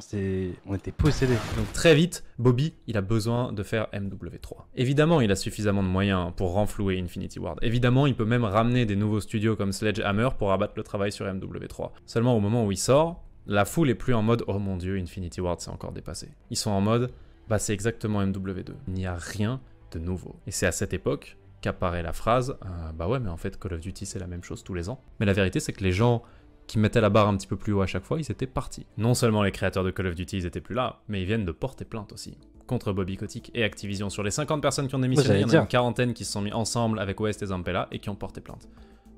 on était possédés. Donc très vite, Bobby, il a besoin de faire MW3. Évidemment, il a suffisamment de moyens pour renflouer Infinity Ward. Évidemment, il peut même ramener des nouveaux studios comme Sledgehammer pour abattre le travail sur MW3. Seulement au moment où il sort, la foule est plus en mode « Oh mon dieu, Infinity Ward s'est encore dépassé ». Ils sont en mode « Bah c'est exactement MW2 ». Il n'y a rien de nouveau. Et c'est à cette époque qu'apparaît la phrase « Bah ouais, mais en fait Call of Duty c'est la même chose tous les ans ». Mais la vérité c'est que les gens qui mettaient la barre un petit peu plus haut à chaque fois, ils étaient partis. Non seulement les créateurs de Call of Duty, ils étaient plus là, mais ils viennent de porter plainte aussi. Contre Bobby Kotick et Activision. Sur les 50 personnes qui ont démissionné, il y en a une quarantaine qui se sont mis ensemble avec West et Zampella et qui ont porté plainte.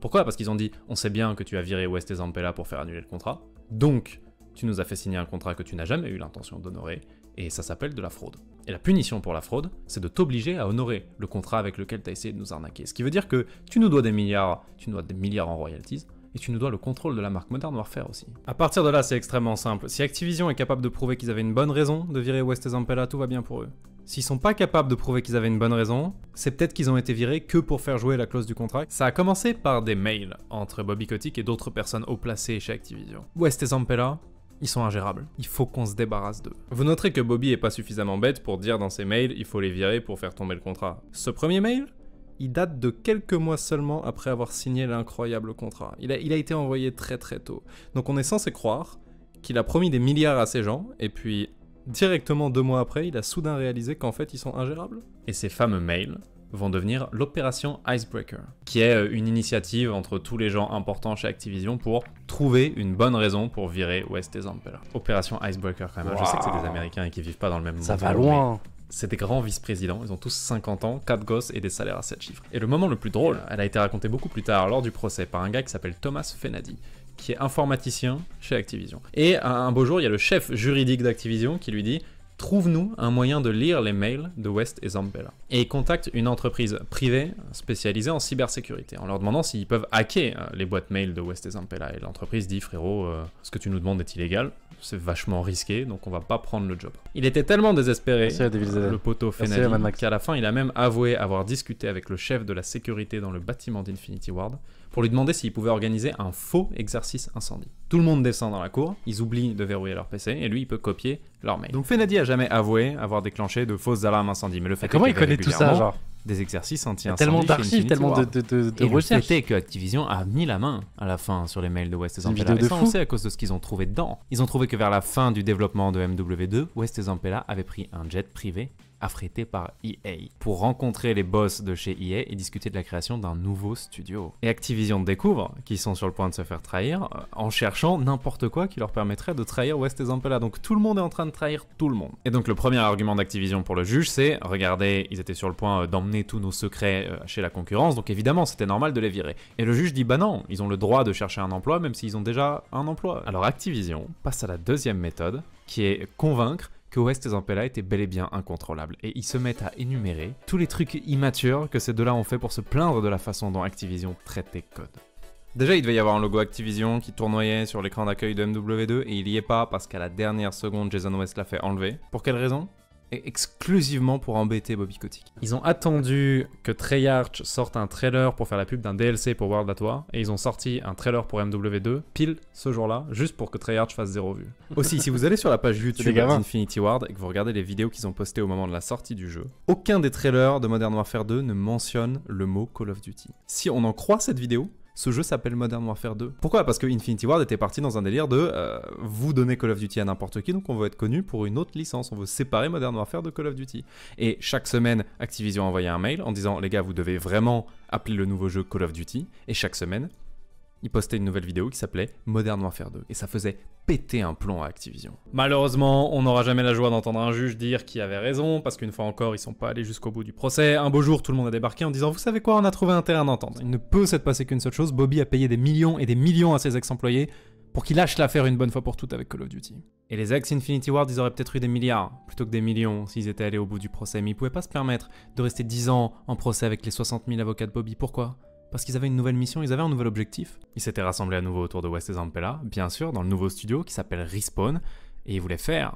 Pourquoi? Parce qu'ils ont dit, on sait bien que tu as viré West et Zampella pour faire annuler le contrat, donc tu nous as fait signer un contrat que tu n'as jamais eu l'intention d'honorer, et ça s'appelle de la fraude. Et la punition pour la fraude, c'est de t'obliger à honorer le contrat avec lequel tu as essayé de nous arnaquer. Ce qui veut dire que tu nous dois des milliards en royalties, et tu nous dois le contrôle de la marque Modern Warfare aussi. À partir de là, c'est extrêmement simple. Si Activision est capable de prouver qu'ils avaient une bonne raison de virer West et Zampella, tout va bien pour eux. S'ils sont pas capables de prouver qu'ils avaient une bonne raison, c'est peut-être qu'ils ont été virés que pour faire jouer la clause du contrat. Ça a commencé par des mails entre Bobby Kotick et d'autres personnes haut placées chez Activision. West et Zampella, ils sont ingérables. Il faut qu'on se débarrasse d'eux. Vous noterez que Bobby est pas suffisamment bête pour dire dans ses mails il faut les virer pour faire tomber le contrat. Ce premier mail, il date de quelques mois seulement après avoir signé l'incroyable contrat. Il a été envoyé très très tôt. Donc on est censé croire qu'il a promis des milliards à ces gens, et puis directement 2 mois après, il a soudain réalisé qu'en fait ils sont ingérables. Et ces fameux mails vont devenir l'opération Icebreaker, qui est une initiative entre tous les gens importants chez Activision pour trouver une bonne raison pour virer West et Zampella. Opération Icebreaker quand même. Wow. Je sais que c'est des Américains et qui vivent pas dans le même monde. Ça va loin. C'est des grands vice-présidents, ils ont tous 50 ans, 4 gosses et des salaires à 7 chiffres. Et le moment le plus drôle, elle a été racontée beaucoup plus tard lors du procès par un gars qui s'appelle Thomas Fenady, qui est informaticien chez Activision. Et un beau jour, il y a le chef juridique d'Activision qui lui dit « Trouve-nous un moyen de lire les mails de West et Zampella ». Et il contacte une entreprise privée spécialisée en cybersécurité, en leur demandant s'ils peuvent hacker les boîtes mail de West et Zampella. Et l'entreprise dit « Frérot, ce que tu nous demandes est illégal, c'est vachement risqué, donc on va pas prendre le job ». Il était tellement désespéré, le poteau Fenady, qu'à la fin, il a même avoué avoir discuté avec le chef de la sécurité dans le bâtiment d'Infinity Ward pour lui demander s'il pouvait organiser un faux exercice incendie. Tout le monde descend dans la cour, ils oublient de verrouiller leur PC, et lui, il peut copier leur mail. Donc Fenady a jamais avoué avoir déclenché de fausses alarmes incendie, mais le fait comment il connaît tout ça, genre des exercices anti-incendie. Tellement d'archives, tellement de recherches. Le fait est que Activision a mis la main à la fin sur les mails de West et Zampella. Et ça, on sait à cause de ce qu'ils ont trouvé dedans. Ils ont trouvé que vers la fin du développement de MW2, West et Zampella avaient pris un jet privé affrété par EA pour rencontrer les boss de chez EA et discuter de la création d'un nouveau studio. Et Activision découvre qu'ils sont sur le point de se faire trahir en cherchant n'importe quoi qui leur permettrait de trahir West et Zampella. Donc tout le monde est en train de trahir tout le monde. Et donc le premier argument d'Activision pour le juge, c'est regardez, ils étaient sur le point d'emmener tous nos secrets chez la concurrence, donc évidemment c'était normal de les virer. Et le juge dit bah non, ils ont le droit de chercher un emploi même s'ils ont déjà un emploi. Alors Activision passe à la deuxième méthode qui est convaincre que West et Zampella étaient bel et bien incontrôlables. Et ils se mettent à énumérer tous les trucs immatures que ces deux-là ont fait pour se plaindre de la façon dont Activision traitait Code. Déjà, il devait y avoir un logo Activision qui tournoyait sur l'écran d'accueil de MW2 et il y est pas parce qu'à la dernière seconde, Jason West l'a fait enlever. Pour quelle raison ? Et exclusivement pour embêter Bobby Kotick. Ils ont attendu que Treyarch sorte un trailer pour faire la pub d'un DLC pour World at War, et ils ont sorti un trailer pour MW2 pile ce jour-là, juste pour que Treyarch fasse 0 vue. Aussi, si vous allez sur la page YouTube d'Infinity Ward et que vous regardez les vidéos qu'ils ont postées au moment de la sortie du jeu, aucun des trailers de Modern Warfare 2 ne mentionne le mot Call of Duty. Si on en croit cette vidéo, ce jeu s'appelle Modern Warfare 2. Pourquoi ? Parce que Infinity Ward était parti dans un délire de vous donner Call of Duty à n'importe qui, donc on veut être connu pour une autre licence. On veut séparer Modern Warfare de Call of Duty. Et chaque semaine, Activision envoyait un mail en disant les gars, vous devez vraiment appeler le nouveau jeu Call of Duty. Et chaque semaine, ils postaient une nouvelle vidéo qui s'appelait Modern Warfare 2. Et ça faisait péter un plomb à Activision. Malheureusement, on n'aura jamais la joie d'entendre un juge dire qui avait raison, parce qu'une fois encore, ils sont pas allés jusqu'au bout du procès. Un beau jour, tout le monde a débarqué en disant « Vous savez quoi, on a trouvé un terrain d'entente. Il ne peut s'être passé qu'une seule chose, Bobby a payé des millions et des millions à ses ex-employés pour qu'ils lâchent l'affaire une bonne fois pour toutes avec Call of Duty. » Et les ex-Infinity Ward, ils auraient peut-être eu des milliards, plutôt que des millions, s'ils étaient allés au bout du procès. Mais ils pouvaient pas se permettre de rester 10 ans en procès avec les 60 000 avocats de Bobby. Pourquoi ? Parce qu'ils avaient une nouvelle mission, ils avaient un nouvel objectif. Ils s'étaient rassemblés à nouveau autour de West et Zampella, bien sûr, dans le nouveau studio qui s'appelle Respawn, et ils voulaient faire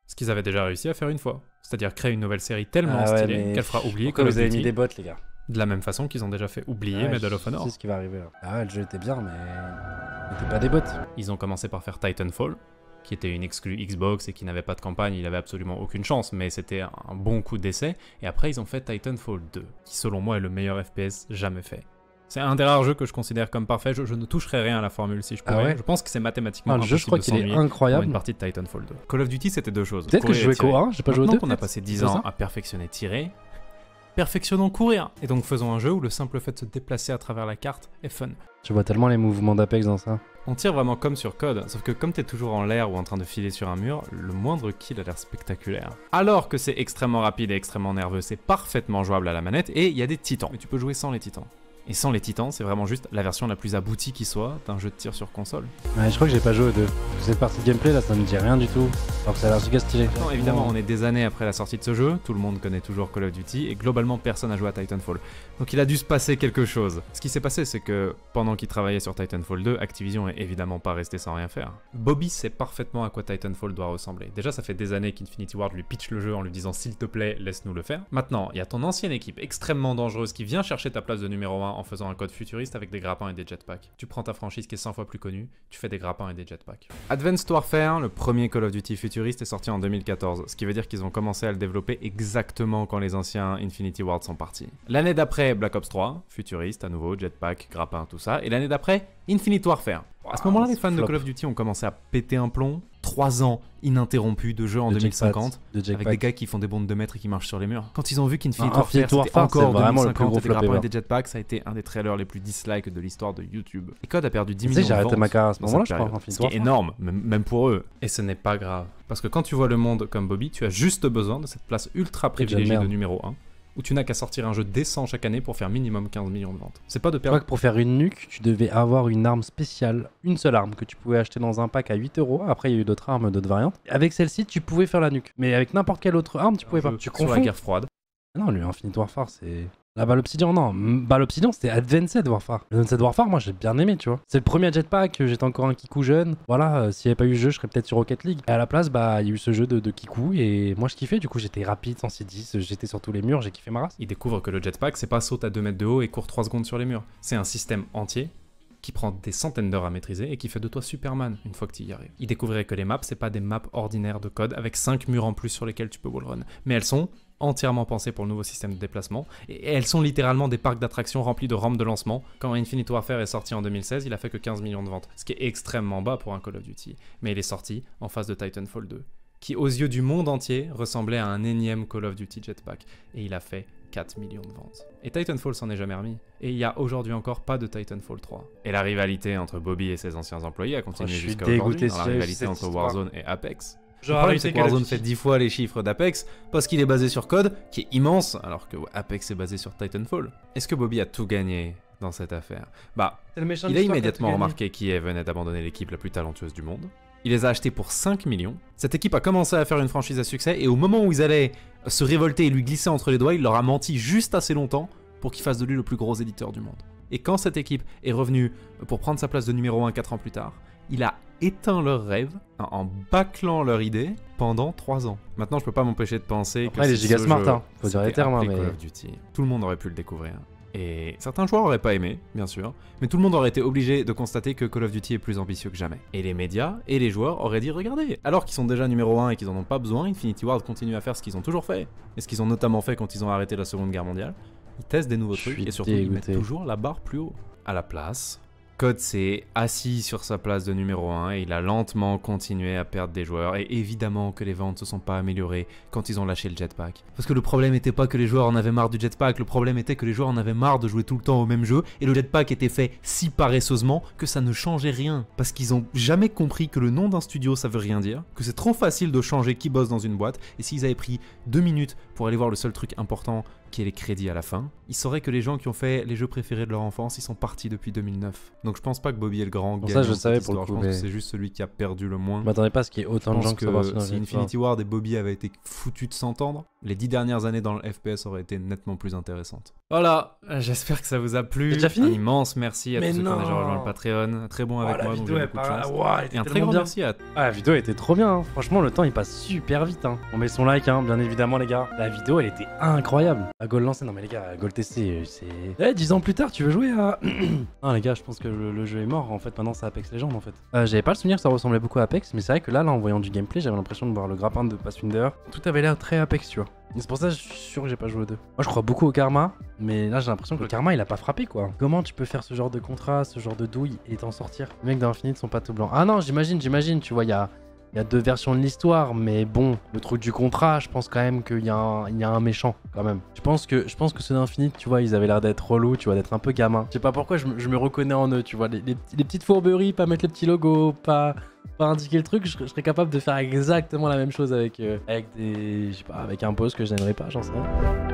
ce qu'ils avaient déjà réussi à faire une fois. C'est-à-dire créer une nouvelle série tellement stylée qu'elle fera oublier Call of Duty. Vous avez mis des bots, les gars. De la même façon qu'ils ont déjà fait oublier Medal of Honor. C'est ce qui va arriver là. Ah ouais, le jeu était bien, mais c'était pas des bots. Ils ont commencé par faire Titanfall, qui était une exclue Xbox et qui n'avait pas de campagne, il avait absolument aucune chance, mais c'était un bon coup d'essai. Et après, ils ont fait Titanfall 2, qui selon moi est le meilleur FPS jamais fait. C'est un des rares jeux que je considère comme parfait. Je ne toucherai rien à la formule si je pourrais. Ah ouais, je pense que c'est mathématiquement le jeu, je crois qu'il est incroyable. Une partie de Titanfall 2. Call of Duty, c'était deux choses. Peut-être que je jouais qu'au 1, j'ai pas joué au 2. Maintenant qu'on a passé 10 ans à perfectionner tirer, Perfectionnons courir. Et donc faisons un jeu où le simple fait de se déplacer à travers la carte est fun. Tu vois tellement les mouvements d'Apex dans ça. On tire vraiment comme sur Code, sauf que comme t'es toujours en l'air ou en train de filer sur un mur, le moindre kill a l'air spectaculaire. Alors que c'est extrêmement rapide et extrêmement nerveux, c'est parfaitement jouable à la manette, et il y a des titans. Mais tu peux jouer sans les titans. Et sans les titans, c'est vraiment juste la version la plus aboutie qui soit d'un jeu de tir sur console. Ouais, je crois que j'ai pas joué aux deux. Cette partie de gameplay là, ça me dit rien du tout. Alors que ça a l'air giga stylé. Non, évidemment, on est des années après la sortie de ce jeu, tout le monde connaît toujours Call of Duty, et globalement personne n'a joué à Titanfall. Donc il a dû se passer quelque chose. Ce qui s'est passé, c'est que pendant qu'il travaillait sur Titanfall 2, Activision est évidemment pas resté sans rien faire. Bobby sait parfaitement à quoi Titanfall doit ressembler. Déjà, ça fait des années qu'Infinity Ward lui pitch le jeu en lui disant s'il te plaît, laisse-nous le faire. Maintenant, il y a ton ancienne équipe extrêmement dangereuse qui vient chercher ta place de numéro 1 en faisant un code futuriste avec des grappins et des jetpacks. Tu prends ta franchise qui est 100 fois plus connue, tu fais des grappins et des jetpacks. Advanced Warfare, le premier Call of Duty futuriste, est sorti en 2014, ce qui veut dire qu'ils ont commencé à le développer exactement quand les anciens Infinity Ward sont partis. L'année d'après, Black Ops 3, futuriste, à nouveau, jetpack, grappin, tout ça, et l'année d'après, Infinite Warfare. À ce moment-là, les fans de Call of Duty ont commencé à péter un plomb. 3 ans ininterrompus de jeu en 2050, avec des gars qui font des bondes de mètres et qui marchent sur les murs. Quand ils ont vu qu'Infinite Warfare c'était encore 2050 et des grappins et des jetpacks, ça a été un des trailers les plus dislikes de l'histoire de YouTube. Et Code a perdu 10 millions de ventes. J'ai arrêté ma carrière à ce moment-là, je crois. Ce qui est énorme, même pour eux. Et ce n'est pas grave. Parce que quand tu vois le monde comme Bobby, tu as juste besoin de cette place ultra privilégiée de numéro 1. Où tu n'as qu'à sortir un jeu décent chaque année pour faire minimum 15 millions de ventes. C'est pas de Je perdre. crois que pour faire une nuque, tu devais avoir une arme spéciale, une seule arme que tu pouvais acheter dans un pack à 8 €. Après, il y a eu d'autres armes, d'autres variantes. Avec celle-ci, tu pouvais faire la nuque. Mais avec n'importe quelle autre arme, tu pouvais pas. Tu sur confonds. la guerre froide. Non, le Infinite Warfare, c'est... La balle obsidian, non. Balle obsidian, c'était Advanced Warfare. Advanced Warfare, moi, j'ai bien aimé, tu vois. C'est le premier jetpack, j'étais encore un Kikou jeune. Voilà, s'il n'y avait pas eu ce jeu, je serais peut-être sur Rocket League. Et à la place, bah, il y a eu ce jeu de Kikou, et moi, je kiffais. Du coup, j'étais rapide, 110, j'étais sur tous les murs, j'ai kiffé ma race. Il découvre que le jetpack, c'est pas saute à 2 mètres de haut et court 3 secondes sur les murs. C'est un système entier qui prend des centaines d'heures à maîtriser et qui fait de toi Superman une fois que tu y arrives. Il découvrait que les maps, c'est pas des maps ordinaires de code avec 5 murs en plus sur lesquels tu peux wallrun, mais elles sont entièrement pensées pour le nouveau système de déplacement et elles sont littéralement des parcs d'attractions remplis de rampes de lancement. Quand Infinite Warfare est sorti en 2016, il a fait que 15 millions de ventes, ce qui est extrêmement bas pour un Call of Duty, mais il est sorti en face de Titanfall 2, qui aux yeux du monde entier ressemblait à un énième Call of Duty jetpack, et il a fait 4 millions de ventes. Et Titanfall s'en est jamais remis. Et il y a aujourd'hui encore pas de Titanfall 3. Et la rivalité entre Bobby et ses anciens employés a continué jusqu'à aujourd'hui, dans la rivalité entre Warzone et Apex. Le problème, c'est que Warzone fait 10 fois les chiffres d'Apex parce qu'il est basé sur Code, qui est immense, alors que Apex est basé sur Titanfall. Est-ce que Bobby a tout gagné dans cette affaire? Bah, il a immédiatement remarqué qu'EA venait d'abandonner l'équipe la plus talentueuse du monde. Il les a achetés pour 5 millions. Cette équipe a commencé à faire une franchise à succès et au moment où ils allaient se révolter et lui glisser entre les doigts, il leur a menti juste assez longtemps pour qu'il fasse de lui le plus gros éditeur du monde. Et quand cette équipe est revenue pour prendre sa place de numéro 1 4 ans plus tard, il a éteint leurs rêves en bâclant leur idée pendant 3 ans. Maintenant, je peux pas m'empêcher de penser Après, les giga smart, hein. Faut dire les termes, mais... Call of Duty, tout le monde aurait pu le découvrir. Et certains joueurs auraient pas aimé, bien sûr, mais tout le monde aurait été obligé de constater que Call of Duty est plus ambitieux que jamais. Et les médias et les joueurs auraient dit regardez, alors qu'ils sont déjà numéro 1 et qu'ils en ont pas besoin, Infinity Ward continue à faire ce qu'ils ont toujours fait. Et ce qu'ils ont notamment fait quand ils ont arrêté la Seconde Guerre mondiale. Ils testent des nouveaux trucs et surtout ils mettent toujours la barre plus haut. À la place, Code s'est assis sur sa place de numéro 1 et il a lentement continué à perdre des joueurs. Et évidemment que les ventes se sont pas améliorées quand ils ont lâché le jetpack. Parce que le problème n'était pas que les joueurs en avaient marre du jetpack, le problème était que les joueurs en avaient marre de jouer tout le temps au même jeu. Et le jetpack était fait si paresseusement que ça ne changeait rien. Parce qu'ils ont jamais compris que le nom d'un studio ça veut rien dire, que c'est trop facile de changer qui bosse dans une boîte. Et s'ils avaient pris 2 minutes pour aller voir le seul truc important qui est les crédits à la fin, ils sauraient que les gens qui ont fait les jeux préférés de leur enfance, ils sont partis depuis 2009. Donc je pense pas que Bobby est le grand gagnant. Ça, je savais pour le coup. Je pense que c'est juste celui qui a perdu le moins. Je m'attendais pas à ce qu'il y ait autant de gens que si Infinity Ward et Bobby avaient été foutus de s'entendre, les 10 dernières années dans le FPS auraient été nettement plus intéressantes. Voilà, j'espère que ça vous a plu. C'est déjà fini ? Un immense merci à tous ceux qui ont déjà rejoint le Patreon. Très bon avec moi, donc j'ai beaucoup de chance. Et un très grand merci à... Ah, la vidéo était trop bien, hein. Franchement, le temps il passe super vite. Hein. On met son like, hein, bien évidemment, les gars. La vidéo, elle était incroyable. La goal lancée, non mais les gars, la goal testée, c'est... Eh, 10 ans plus tard, tu veux jouer à... Non, les gars, je pense que le jeu est mort. En fait, maintenant, c'est Apex Legends, en fait. J'avais pas le souvenir que ça ressemblait beaucoup à Apex, mais c'est vrai que là, en voyant du gameplay, j'avais l'impression de voir le grappin de Pathfinder. Tout avait l'air très Apex, tu vois. Et c'est pour ça que je suis sûr que j'ai pas joué aux deux. Moi, je crois beaucoup au karma, mais là, j'ai l'impression que le karma, il a pas frappé, quoi. Comment tu peux faire ce genre de contrat, ce genre de douille et t'en sortir? Les mecs d'Infinite sont pas tout blancs. Ah non, j'imagine, tu vois, il y a Il y a 2 versions de l'histoire, mais bon, le truc du contrat, je pense quand même qu'il y a un méchant, quand même. Je pense que ceux d'Infinite, tu vois, ils avaient l'air d'être relous, tu vois, d'être un peu gamins. Je sais pas pourquoi, je me reconnais en eux, tu vois, les petites fourberies, pas mettre les petits logos, pas indiquer le truc, je serais capable de faire exactement la même chose avec des... je sais pas, avec un poste que je n'aimerais pas, j'en sais rien.